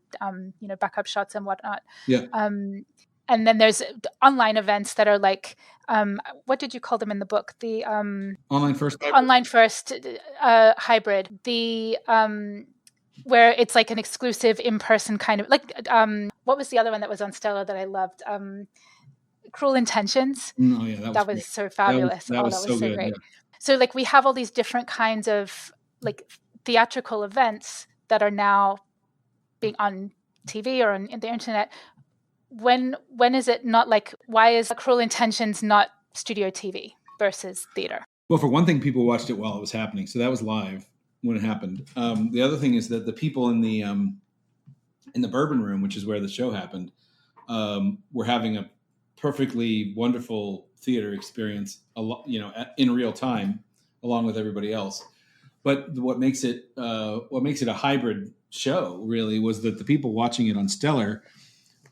backup shots and whatnot. Yeah. And then there's online events that are like, what did you call them in the book? The online first hybrid. The where it's like an exclusive in-person kind of like, what was the other one that was on Stella that I loved? Cruel Intentions. Oh yeah, that was so fabulous. That was so great. Yeah. So like we have all these different kinds of like theatrical events that are now being on TV or on the internet. When is it not, like, why is Cruel Intentions not studio TV versus theater? Well, for one thing, people watched it while it was happening, so that was live when it happened. The other thing is that the people in the Bourbon Room, which is where the show happened, were having a perfectly wonderful theater experience, in real time, along with everybody else. But what makes it a hybrid show really was that the people watching it on Stellar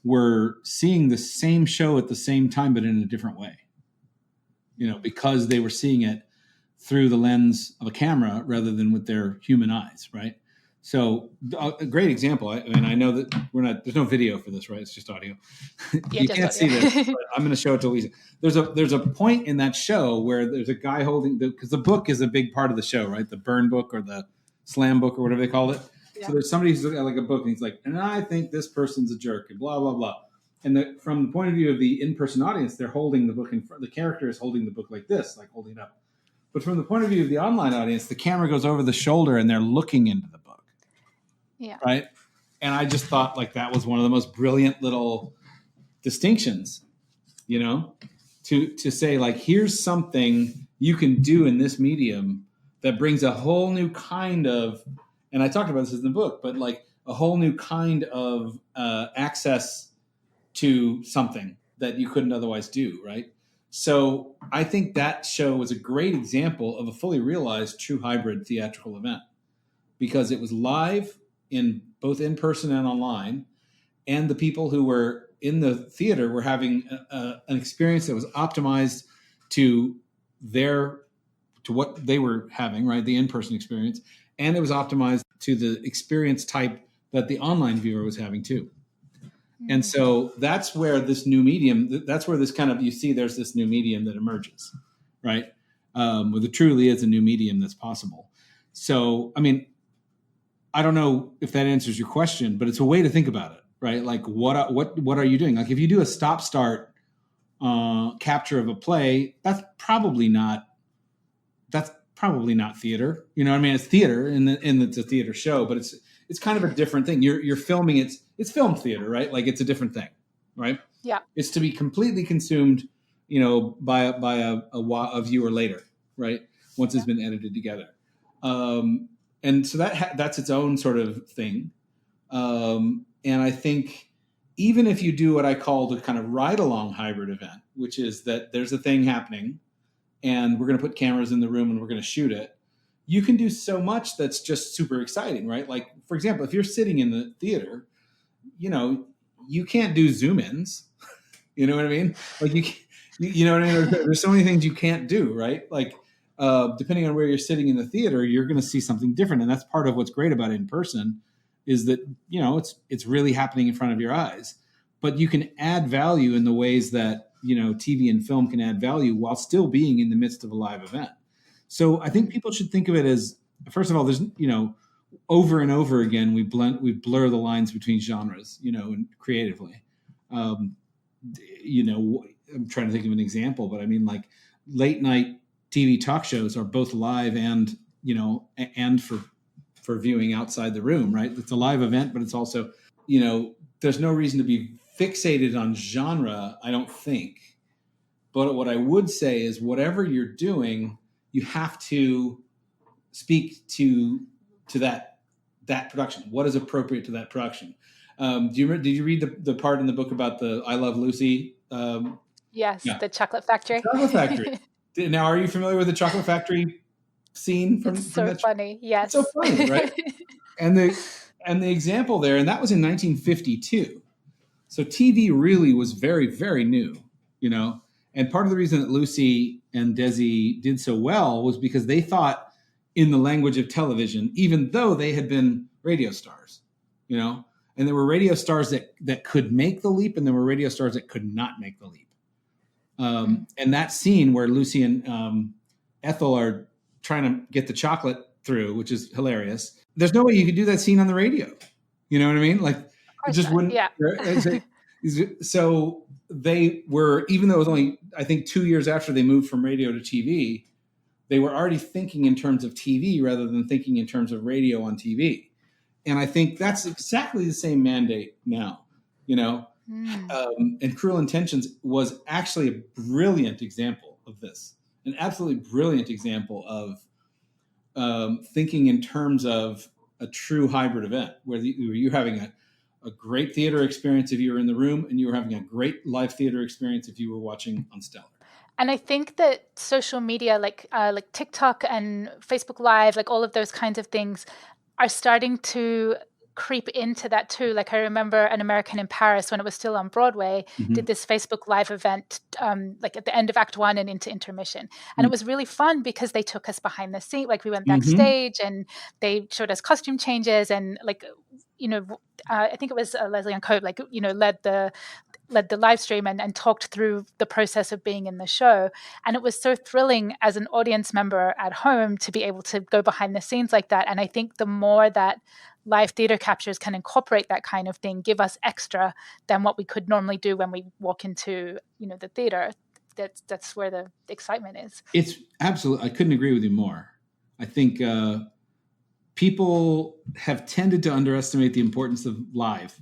were seeing the same show at the same time, but in a different way. Because they were seeing it through the lens of a camera rather than with their human eyes, right? So a great example. I know that there's no video for this, right? It's just audio. Yeah, you can't see this. But I'm going to show it to Luisa. There's a point in that show where there's a guy holding because the book is a big part of the show, right? The burn book or the slam book or whatever they call it. Yeah. So there's somebody who's got like a book and he's like, and I think this person's a jerk and blah, blah, blah. And from the point of view of the in-person audience, they're holding the book in front. The character is holding the book like this, like holding it up. But from the point of view of the online audience, the camera goes over the shoulder and they're looking into the book. Yeah. Right. And I just thought like that was one of the most brilliant little distinctions, to say like, here's something you can do in this medium that brings a whole new kind of, and I talked about this in the book, but like a whole new kind of access to something that you couldn't otherwise do. Right. So I think that show was a great example of a fully realized true hybrid theatrical event because it was live in both in person and online, and the people who were in the theater were having an experience that was optimized to what they were having, right? The in-person experience, and it was optimized to the experience type that the online viewer was having too. And so that's where this new medium, that's where this kind of, you see there's this new medium that emerges, right? Where there truly is a new medium that's possible. So, I mean, I don't know if that answers your question, but it's a way to think about it, right? Like what are you doing? Like if you do a stop-start capture of a play, that's probably not theater. You know what I mean? It's theater and it's a theater show, but it's kind of a different thing. You're filming it's film theater, right? Like it's a different thing, right? Yeah. It's to be completely consumed, by a viewer later, right? Once it's been edited together. And so that's its own sort of thing. And I think even if you do what I call the kind of ride-along hybrid event, which is that there's a thing happening and we're going to put cameras in the room and we're going to shoot it, you can do so much that's just super exciting, right? Like, for example, if you're sitting in the theater, you can't do zoom-ins. You know what I mean? Like you know what I mean? There's so many things you can't do, right? Like, depending on where you're sitting in the theater, you're going to see something different. And that's part of what's great about in person is that, it's really happening in front of your eyes, but you can add value in the ways that, TV and film can add value while still being in the midst of a live event. So I think people should think of it as, first of all, there's, over and over again, we blur the lines between genres, and creatively. I'm trying to think of an example, but I mean, like late night TV talk shows are both live and, and for viewing outside the room, right? It's a live event, but it's also, there's no reason to be fixated on genre, I don't think. But what I would say is whatever you're doing, you have to speak to that production. What is appropriate to that production? Did you read the part in the book about the I Love Lucy? Yes, yeah. The Chocolate Factory. Chocolate Factory. Now, are you familiar with the Chocolate Factory scene? It's so funny. Yes. It's so funny, right? and the example there, and that was in 1952. So TV really was very, very new, And part of the reason that Lucy and Desi did so well was because they thought in the language of television, even though they had been radio stars, and there were radio stars that could make the leap, and there were radio stars that could not make the leap. And that scene where Lucy and Ethel are trying to get the chocolate through, which is hilarious. There's no way you could do that scene on the radio. You know what I mean? Like it just wouldn't. Yeah. So they were, even though it was only, I think 2 years after they moved from radio to TV, they were already thinking in terms of TV rather than thinking in terms of radio on TV. And I think that's exactly the same mandate now, and Cruel Intentions was actually a brilliant example of this, an absolutely brilliant example of thinking in terms of a true hybrid event where you're having a great theater experience if you were in the room, and you were having a great live theater experience if you were watching on Stellar. And I think that social media, like TikTok and Facebook Live, like all of those kinds of things, are starting to creep into that too. Like I remember An American in Paris, when it was still on Broadway, did this Facebook Live event like at the end of Act 1 and into intermission. And it was really fun because they took us behind the scene. Like we went backstage and they showed us costume changes and like, I think it was Leslie and Cope, like, led the live stream and talked through the process of being in the show. And it was so thrilling as an audience member at home to be able to go behind the scenes like that. And I think the more that live theater captures can incorporate that kind of thing, give us extra than what we could normally do when we walk into, the theater. That's where the excitement is. It's absolutely, I couldn't agree with you more. I think people have tended to underestimate the importance of live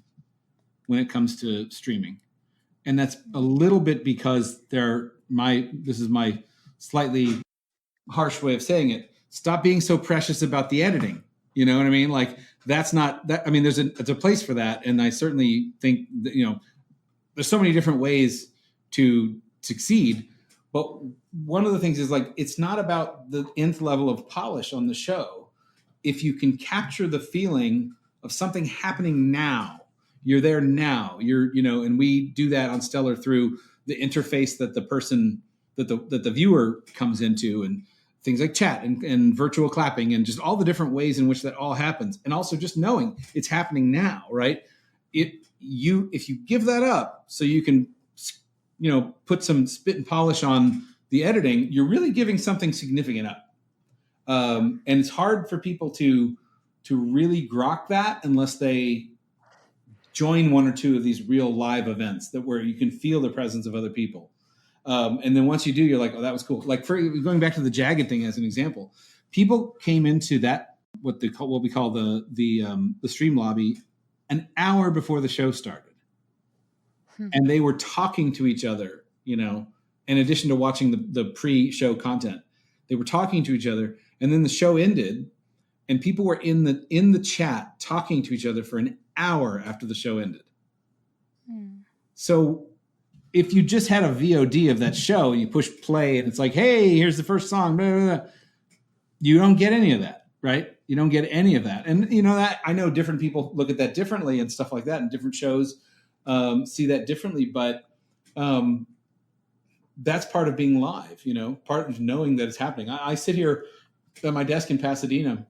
when it comes to streaming. And that's a little bit because this is my slightly harsh way of saying it. Stop being so precious about the editing. You know what I mean? Like that's not that. I mean, there's a place for that. And I certainly think that, there's so many different ways to succeed. But one of the things is like, it's not about the nth level of polish on the show. If you can capture the feeling of something happening now. You're there now. And we do that on Stellar through the interface that the person, that the viewer comes into, and things like chat and virtual clapping and just all the different ways in which that all happens. And also just knowing it's happening now, right? If you give that up so you can, put some spit and polish on the editing, you're really giving something significant up. And it's hard for people to really grok that unless they join one or two of these real live events where you can feel the presence of other people. And then once you do, you're like, oh, that was cool. Like going back to the Jagged thing as an example, people came into that, what we call the stream lobby an hour before the show started. And they were talking to each other, in addition to watching the pre-show content. They were talking to each other, and then the show ended, and people were in the chat talking to each other for an hour after the show ended. So if you just had a VOD of that show, you push play and it's like, hey, here's the first song, blah, blah, blah. You don't get any of that, right? You don't get any of that. And that I know different people look at that differently and stuff like that, and different shows see that differently. But that's part of being live, part of knowing that it's happening. I sit here at my desk in Pasadena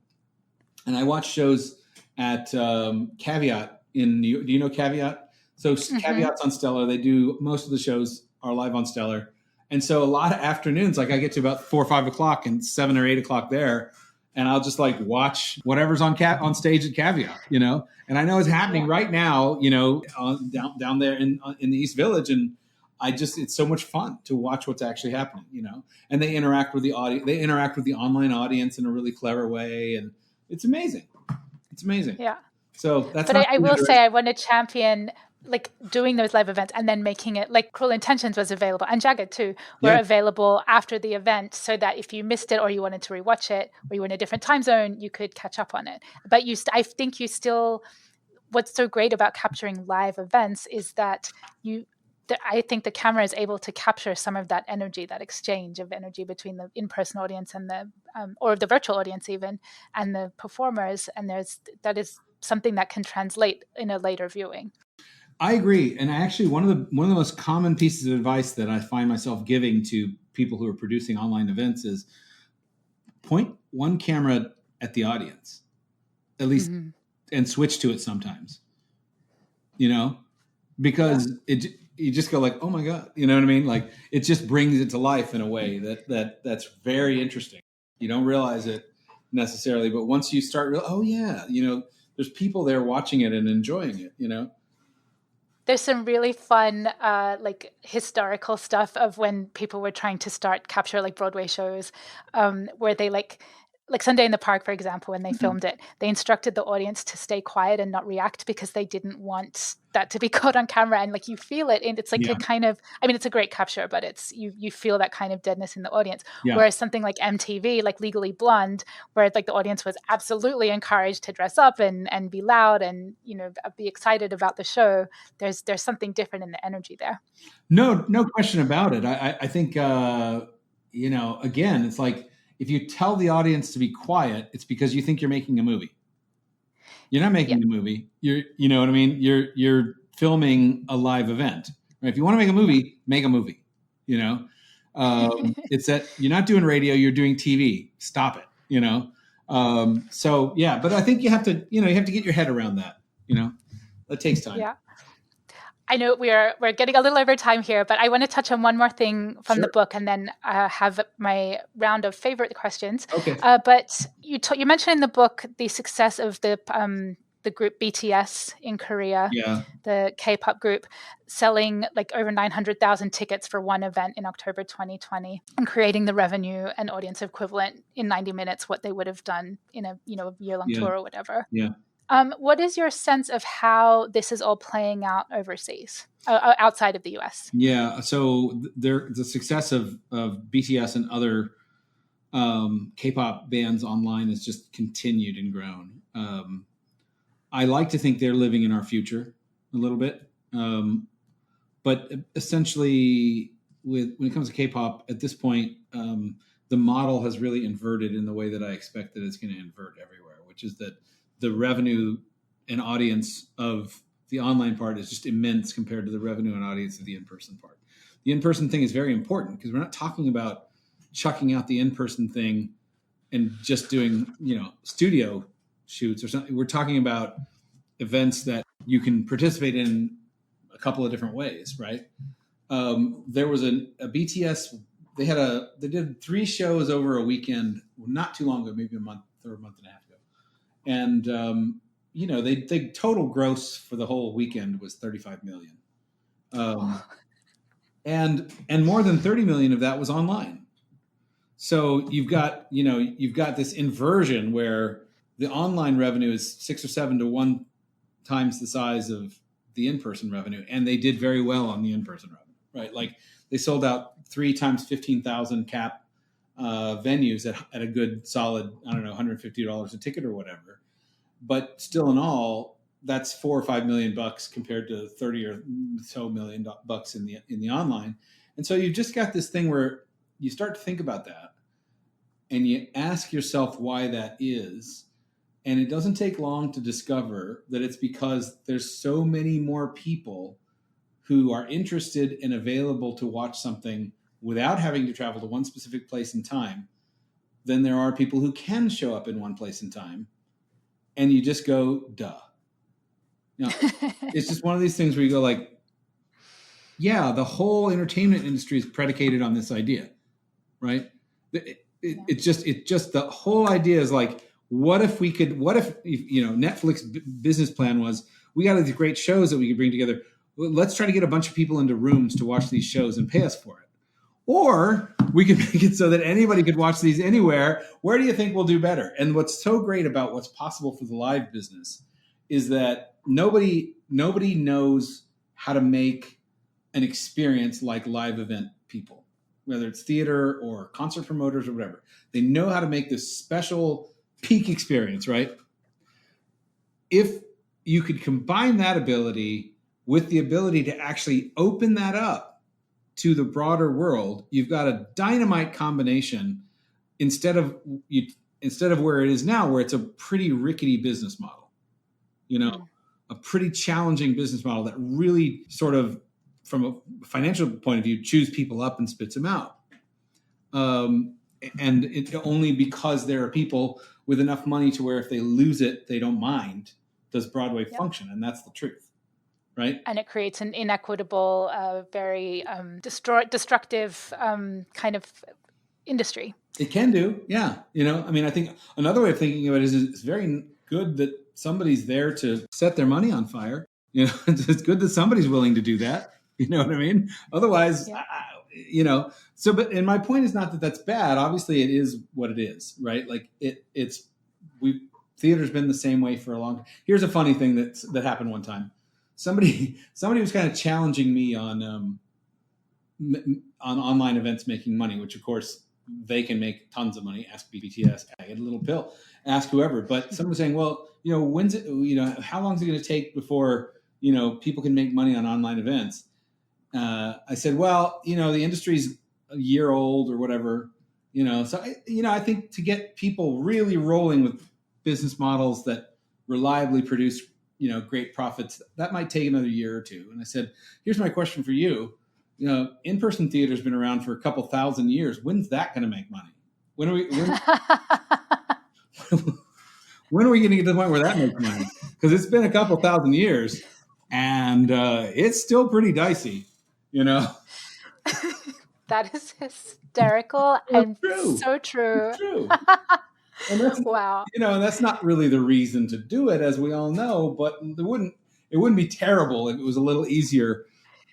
and I watch shows at Caveat in New York. Do you know Caveat? So Caveat's on Stellar. They do most of the shows are live on Stellar. And so a lot of afternoons, like I get to about 4 or 5 o'clock and 7 or 8 o'clock there. And I'll just like watch whatever's on stage at Caveat, and I know it's happening right now, down there in the East Village. And it's so much fun to watch what's actually happening, and they interact with the audience. They interact with the online audience in a really clever way. And it's amazing. It's amazing. Yeah. So that's, but I will say I want to champion like doing those live events and then making it like Cruel Intentions was available, and Jagged too were available after the event, so that if you missed it or you wanted to rewatch it or you were in a different time zone, you could catch up on it. But I think you still, what's so great about capturing live events is that I think the camera is able to capture some of that energy, that exchange of energy between the in-person audience and the or the virtual audience even, and the performers. And that is something that can translate in a later viewing. I agree. And actually one of the most common pieces of advice that I find myself giving to people who are producing online events is point one camera at the audience, at least, and switch to it sometimes, because you just go like, oh my God, you know what I mean? Like it just brings it to life in a way that's very interesting. You don't realize it necessarily, but once you start, oh yeah, there's people there watching it and enjoying it, There's some really fun, like historical stuff of when people were trying to start capture like Broadway shows, where they like Sunday in the Park, for example, when they filmed it, they instructed the audience to stay quiet and not react because they didn't want that to be caught on camera. And like you feel it, and it's like a kind of, it's a great capture, but it's you feel that kind of deadness in the audience. Yeah. Whereas something like MTV, like Legally Blonde, where like the audience was absolutely encouraged to dress up and be loud and be excited about the show. There's something different in the energy there. No question about it. I think again, it's like, if you tell the audience to be quiet, it's because you think you're making a movie. You're not making a movie. You know what I mean? You're filming a live event. Right? If you want to make a movie, make a movie. It's that you're not doing radio, you're doing TV. Stop it. So yeah, but I think you have to get your head around that. That takes time. Yeah. I know we're getting a little over time here, but I want to touch on one more thing from the book, and then have my round of favorite questions. Okay. But you mentioned in the book the success of the group BTS in Korea, the K-pop group, selling like over 900,000 tickets for one event in October 2020, and creating the revenue and audience equivalent in 90 minutes what they would have done in a year-long tour or whatever. Yeah. What is your sense of how this is all playing out overseas, outside of the US? Yeah, so the success of BTS and other K-pop bands online has just continued and grown. I like to think they're living in our future a little bit, but essentially, when it comes to K-pop, at this point, the model has really inverted in the way that I expect that it's going to invert everywhere, which is that the revenue and audience of the online part is just immense compared to the revenue and audience of the in-person part. The in-person thing is very important because we're not talking about chucking out the in-person thing and just doing, studio shoots or something. We're talking about events that you can participate in a couple of different ways, right? There was a BTS. They did 3 shows over a weekend, not too long ago, maybe a month or a month and a half ago, and they total gross for the whole weekend was $35 million, and more than 30 million of that was online. So you've got this inversion where the online revenue is 6 or 7 to 1 times the size of the in-person revenue, and they did very well on the in-person revenue, right? Like they sold out 3 times 15,000 cap venues at a good solid, I don't know, $150 a ticket or whatever. But still in all, that's $4 or $5 million compared to 30 or so million bucks in the online. And so you've just got this thing where you start to think about that and you ask yourself why that is. And it doesn't take long to discover that it's because there's so many more people who are interested and available to watch something without having to travel to one specific place in time than there are people who can show up in one place in time. And you just go, duh. Now, it's just one of these things where you go like, yeah, the whole entertainment industry is predicated on this idea, right? It's just the whole idea is like, what if Netflix business plan was, we got these great shows that we could bring together. Let's try to get a bunch of people into rooms to watch these shows and pay us for it. Or we could make it so that anybody could watch these anywhere. Where do you think we'll do better? And what's so great about what's possible for the live business is that nobody knows how to make an experience like live event people, whether it's theater or concert promoters or whatever. They know how to make this special peak experience, right? If you could combine that ability with the ability to actually open that up to the broader world, you've got a dynamite combination instead of where it is now, where it's a pretty rickety business model, a pretty challenging business model that really sort of, from a financial point of view, chews people up and spits them out. And it only because there are people with enough money to where if they lose it, they don't mind, does Broadway function. And that's the truth. Right. And it creates an inequitable, very destructive kind of industry. It can do. Yeah. I think another way of thinking of it is it's very good that somebody's there to set their money on fire. It's good that somebody's willing to do that. You know what I mean? Otherwise, and my point is not that that's bad. Obviously, it is what it is. Right. Like theater's been the same way for a long time. Here's a funny thing that happened one time. Somebody was kind of challenging me on online events making money, which of course they can make tons of money. Ask BTS, get a little pill, ask whoever. But someone was saying, well, when's it? How long is it going to take before people can make money on online events? I said, well, the industry's a year old or whatever. So I think to get people really rolling with business models that reliably produce great profits, that might take another year or two. And I said, here's my question for you. In-person theater's been around for a couple thousand years. When's that going to make money? When are we going to get to the point where that makes money? Because it's been a couple thousand years and it's still pretty dicey, That is hysterical and so true. It's true. And that's, wow. And that's not really the reason to do it, as we all know, but it wouldn't be terrible if it was a little easier,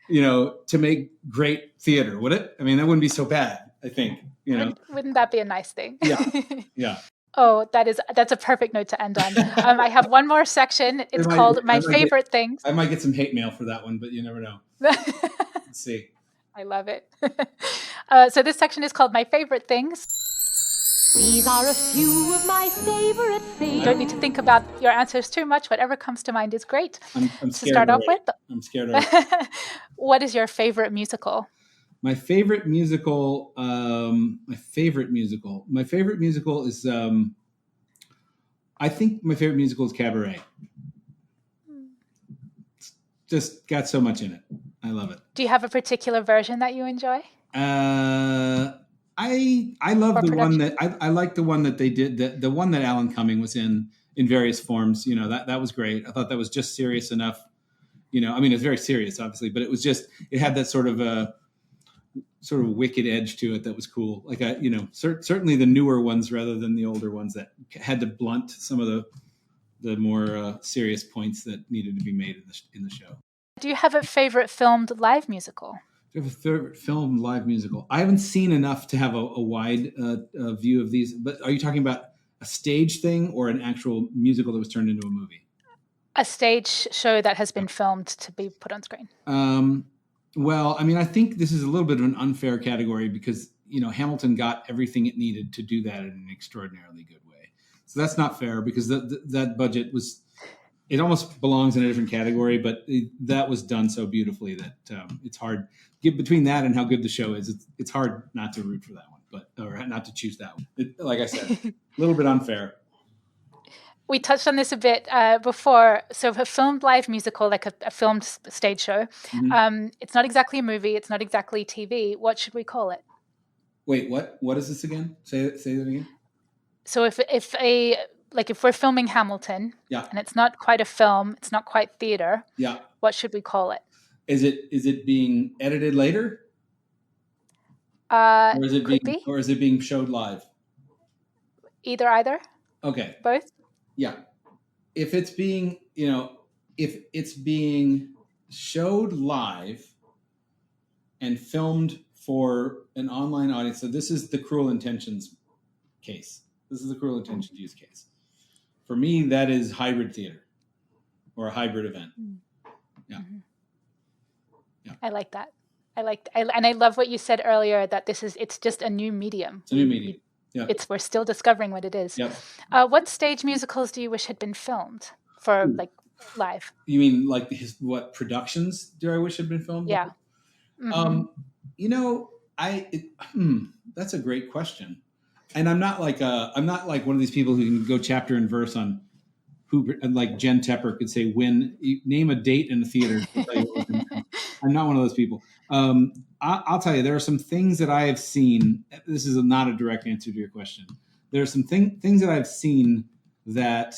to make great theater, would it? I mean, that wouldn't be so bad, I think, Wouldn't that be a nice thing? Yeah. Yeah. Oh, that's a perfect note to end on. I have one more section. It's called My Favorite Things. I might get some hate mail for that one, but you never know. Let's see. I love it. So this section is called My Favorite Things. These are a few of my favorite things. You don't need to think about your answers too much. Whatever comes to mind is great. I'm scared to start off with. I'm scared of it. What is your favorite musical? My favorite musical. My favorite musical is. I think my favorite musical is Cabaret. just got so much in it. I love it. Do you have a particular version that you enjoy? I love the one that I like the one that they did, the one that Alan Cumming was in various forms. You know, that was great. I thought that was just serious enough. You know, I mean, it's very serious, obviously, but it had that sort of wicked edge to it that was cool. Like, certainly the newer ones rather than the older ones that had to blunt some of the more serious points that needed to be made in the show. Do you have a favorite filmed live musical? Do you have a favorite filmed live musical? I haven't seen enough to have a wide view of these, but are you talking about a stage thing or an actual musical that was turned into a movie? A stage show that has been filmed to be put on screen. Well, I mean, I think this is a little bit of an unfair category because, Hamilton got everything it needed to do that in an extraordinarily good way. So that's not fair because that budget it almost belongs in a different category, but that was done so beautifully that it's hard. Between that and how good the show is, it's hard not to root for that one, or not to choose that one. Like I said, a little bit unfair. We touched on this a bit before. So a filmed live musical, like a filmed stage show, it's not exactly a movie. It's not exactly TV. What should we call it? Wait, what? What is this again? Say that again. So if we're filming Hamilton, and it's not quite a film, it's not quite theater, what should we call it? Is it being edited later? Or is it being showed live? Either. Okay. Both? Yeah. If it's being showed live and filmed for an online audience, so this is the Cruel Intentions case. This is the Cruel Intentions use case. For me, that is hybrid theater or a hybrid event. Yeah. Mm-hmm. Yeah. I like that. And I love what you said earlier that it's just a new medium. It's a new medium. Yeah. We're still discovering what it is. Yep. What stage musicals do you wish had been filmed for live? You mean like what productions do I wish had been filmed? Yeah. Mm-hmm. That's a great question. And I'm not like one of these people who can go chapter and verse on who, like Jen Tepper could say, name a date in the theater. I'm not one of those people. I'll tell you, there are some things that I have seen. This is not a direct answer to your question. There are some things that I've seen that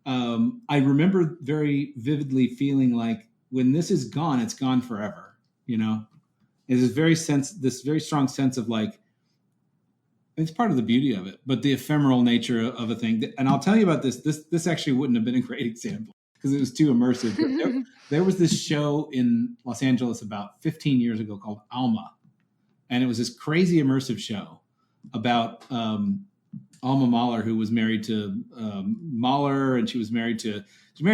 I remember very vividly feeling like when this is gone, it's gone forever. It's this very strong sense of like, it's part of the beauty of it, but the ephemeral nature of a thing. And I'll tell you about this. This actually wouldn't have been a great example because it was too immersive. There was this show in Los Angeles about 15 years ago called Alma. And it was this crazy immersive show about Alma Mahler, who was married to Mahler, and she was married to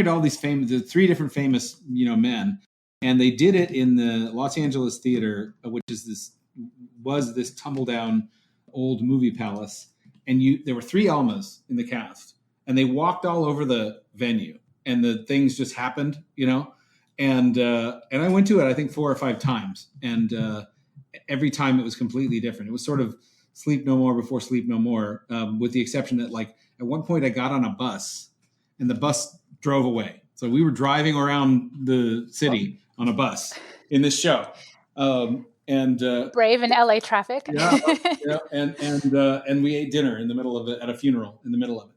all these the three different famous, men. And they did it in the Los Angeles Theater, which was this tumble down old movie palace. And there were three Almas in the cast, and they walked all over the venue, and the things just happened, And I went to it, I think 4 or 5 times, and every time it was completely different. It was sort of Sleep No More before Sleep No More, with the exception that, like, at one point I got on a bus, and the bus drove away. So we were driving around the city on a bus in this show, and brave in LA traffic. Yeah, and we ate dinner in the middle of it at a funeral in the middle of it.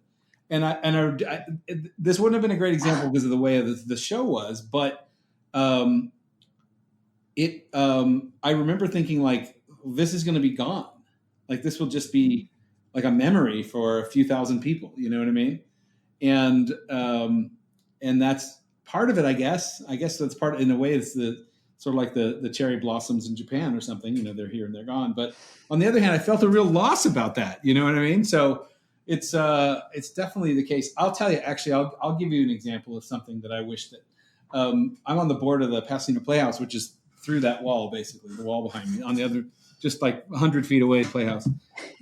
And this wouldn't have been a great example because of the way the show was, but I remember thinking like, this is going to be gone. Like this will just be like a memory for a few thousand people. You know what I mean? And that's part of it, I guess. I guess that's part. In a way, it's the sort of like the cherry blossoms in Japan or something. They're here and they're gone. But on the other hand, I felt a real loss about that. You know what I mean? So it's definitely the case. I'll tell you, actually, I'll give you an example of something that I wish that I'm on the board of the Pasadena Playhouse, which is through that wall, basically, the wall behind me, on the other, just like 100 feet away, Playhouse.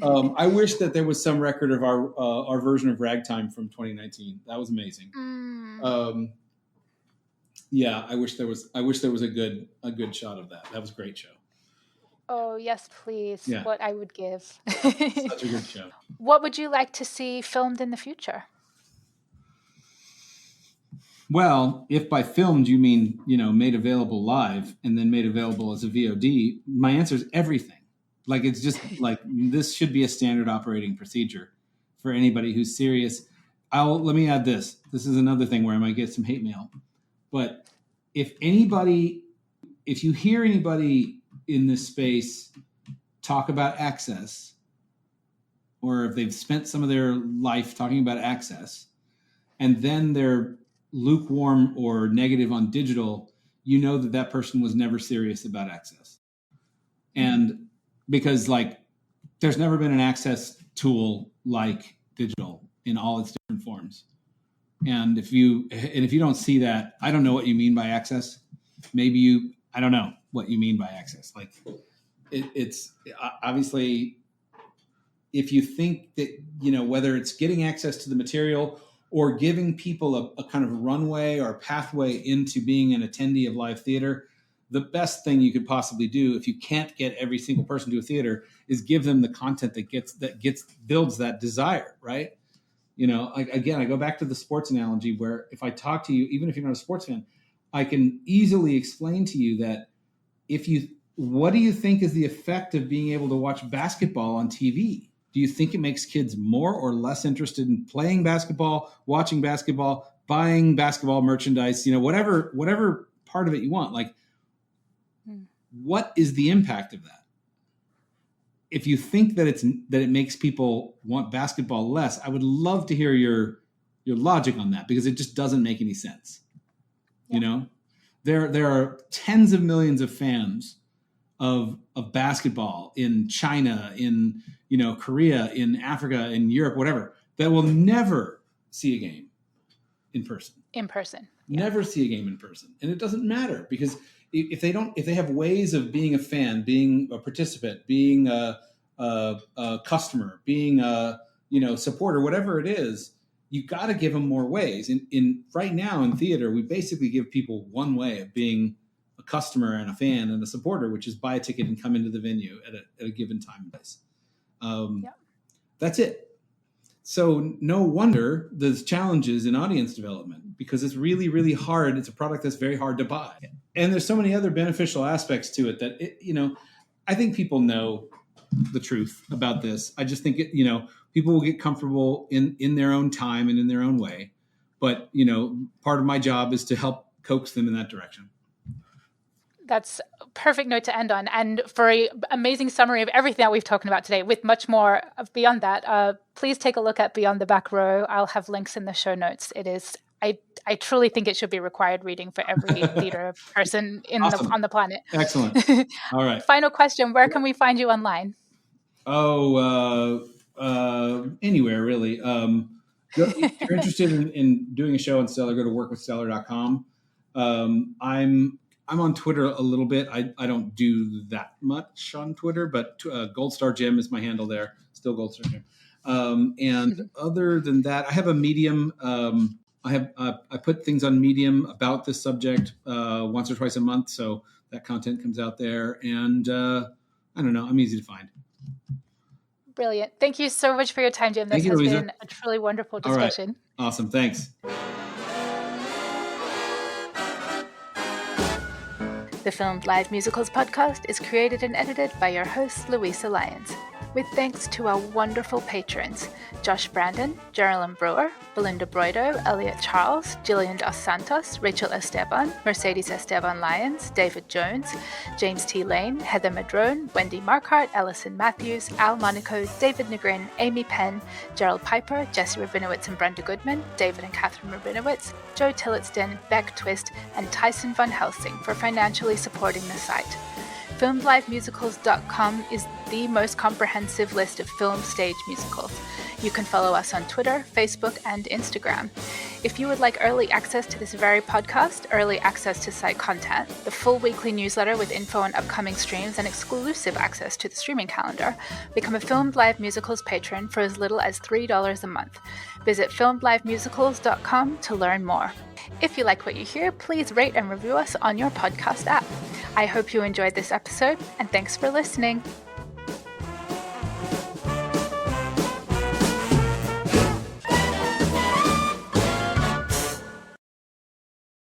I wish that there was some record of our version of Ragtime from 2019. That was amazing. Yeah, I wish there was a good shot of that. That was a great show. Oh, yes, please. Yeah. What I would give. Such a good show. What would you like to see filmed in the future? Well, if by filmed you mean, made available live and then made available as a VOD, my answer is everything. Like, it's just like, this should be a standard operating procedure for anybody who's serious. Let me add this. This is another thing where I might get some hate mail. But if you hear anybody in this space talk about access, or if they've spent some of their life talking about access, and then they're lukewarm or negative on digital, you know that person was never serious about access. And because there's never been an access tool like digital in all its different forms. And if you don't see that, I don't know what you mean by access. I don't know what you mean by access. Like, it's obviously, if you think that, whether it's getting access to the material or giving people a kind of runway or pathway into being an attendee of live theater, the best thing you could possibly do, if you can't get every single person to a theater, is give them the content that builds that desire, right? Again, I go back to the sports analogy, where if I talk to you, even if you're not a sports fan, I can easily explain to you that what do you think is the effect of being able to watch basketball on TV? Do you think it makes kids more or less interested in playing basketball, watching basketball, buying basketball merchandise, whatever part of it you want? Like, what is the impact of that? If you think that it makes people want basketball less, I would love to hear your logic on that, because it just doesn't make any sense. Yeah. There are tens of millions of fans of basketball in China, in Korea, in Africa, in Europe, whatever, that will never see a game in person. Never see a game in person. And it doesn't matter, because if they have ways of being a fan, being a participant, being a customer, being a supporter, whatever it is, you got to give them more ways. In right now in theater, we basically give people one way of being a customer and a fan and a supporter, which is buy a ticket and come into the venue at a given time and place. That's it. So no wonder there's challenges in audience development, because it's really, really hard. It's a product that's very hard to buy. And there's so many other beneficial aspects to it that, I think people know the truth about this. I just think, people will get comfortable in their own time and in their own way. But, part of my job is to help coax them in that direction. That's a perfect note to end on. And for an amazing summary of everything that we've talked about today, with much more beyond that, please take a look at Beyond the Back Row. I'll have links in the show notes. It is, I truly think it should be required reading for every theater person on the planet. Excellent. All right. Final question. Where can we find you online? Anywhere, really. If you're interested in doing a show on Stellar, go to workwithstellar.com. I'm on Twitter a little bit. I don't do that much on Twitter, but Goldstar Jim is my handle there. Still Goldstar Jim. And other than that, I have a Medium. I put things on Medium about this subject once or twice a month, so that content comes out there. And I don't know, I'm easy to find. Brilliant. Thank you so much for your time, Jim. This has been a truly wonderful discussion. All right. Awesome. Thanks. The Filmed Live Musicals podcast is created and edited by your host, Luisa Lyons, with thanks to our wonderful patrons, Josh Brandon, Geraldine Brewer, Belinda Broido, Elliot Charles, Jillian Dos Santos, Rachel Esteban, Mercedes Esteban Lyons, David Jones, James T. Lane, Heather Madrone, Wendy Marquardt, Allison Matthews, Al Monaco, David Negrin, Amy Penn, Gerald Piper, Jesse Rabinowitz and Brenda Goodman, David and Catherine Rabinowitz, Joe Tillotson, Beck Twist, and Tyson Von Helsing for financially supporting the site. FilmedLiveMusicals.com is the most comprehensive list of film stage musicals. You can follow us on Twitter, Facebook, and Instagram. If you would like early access to this very podcast, early access to site content, the full weekly newsletter with info on upcoming streams, and exclusive access to the streaming calendar, become a Filmed Live Musicals patron for as little as $3 a month. Visit FilmedLiveMusicals.com to learn more. If you like what you hear, please rate and review us on your podcast app. I hope you enjoyed this episode, and thanks for listening.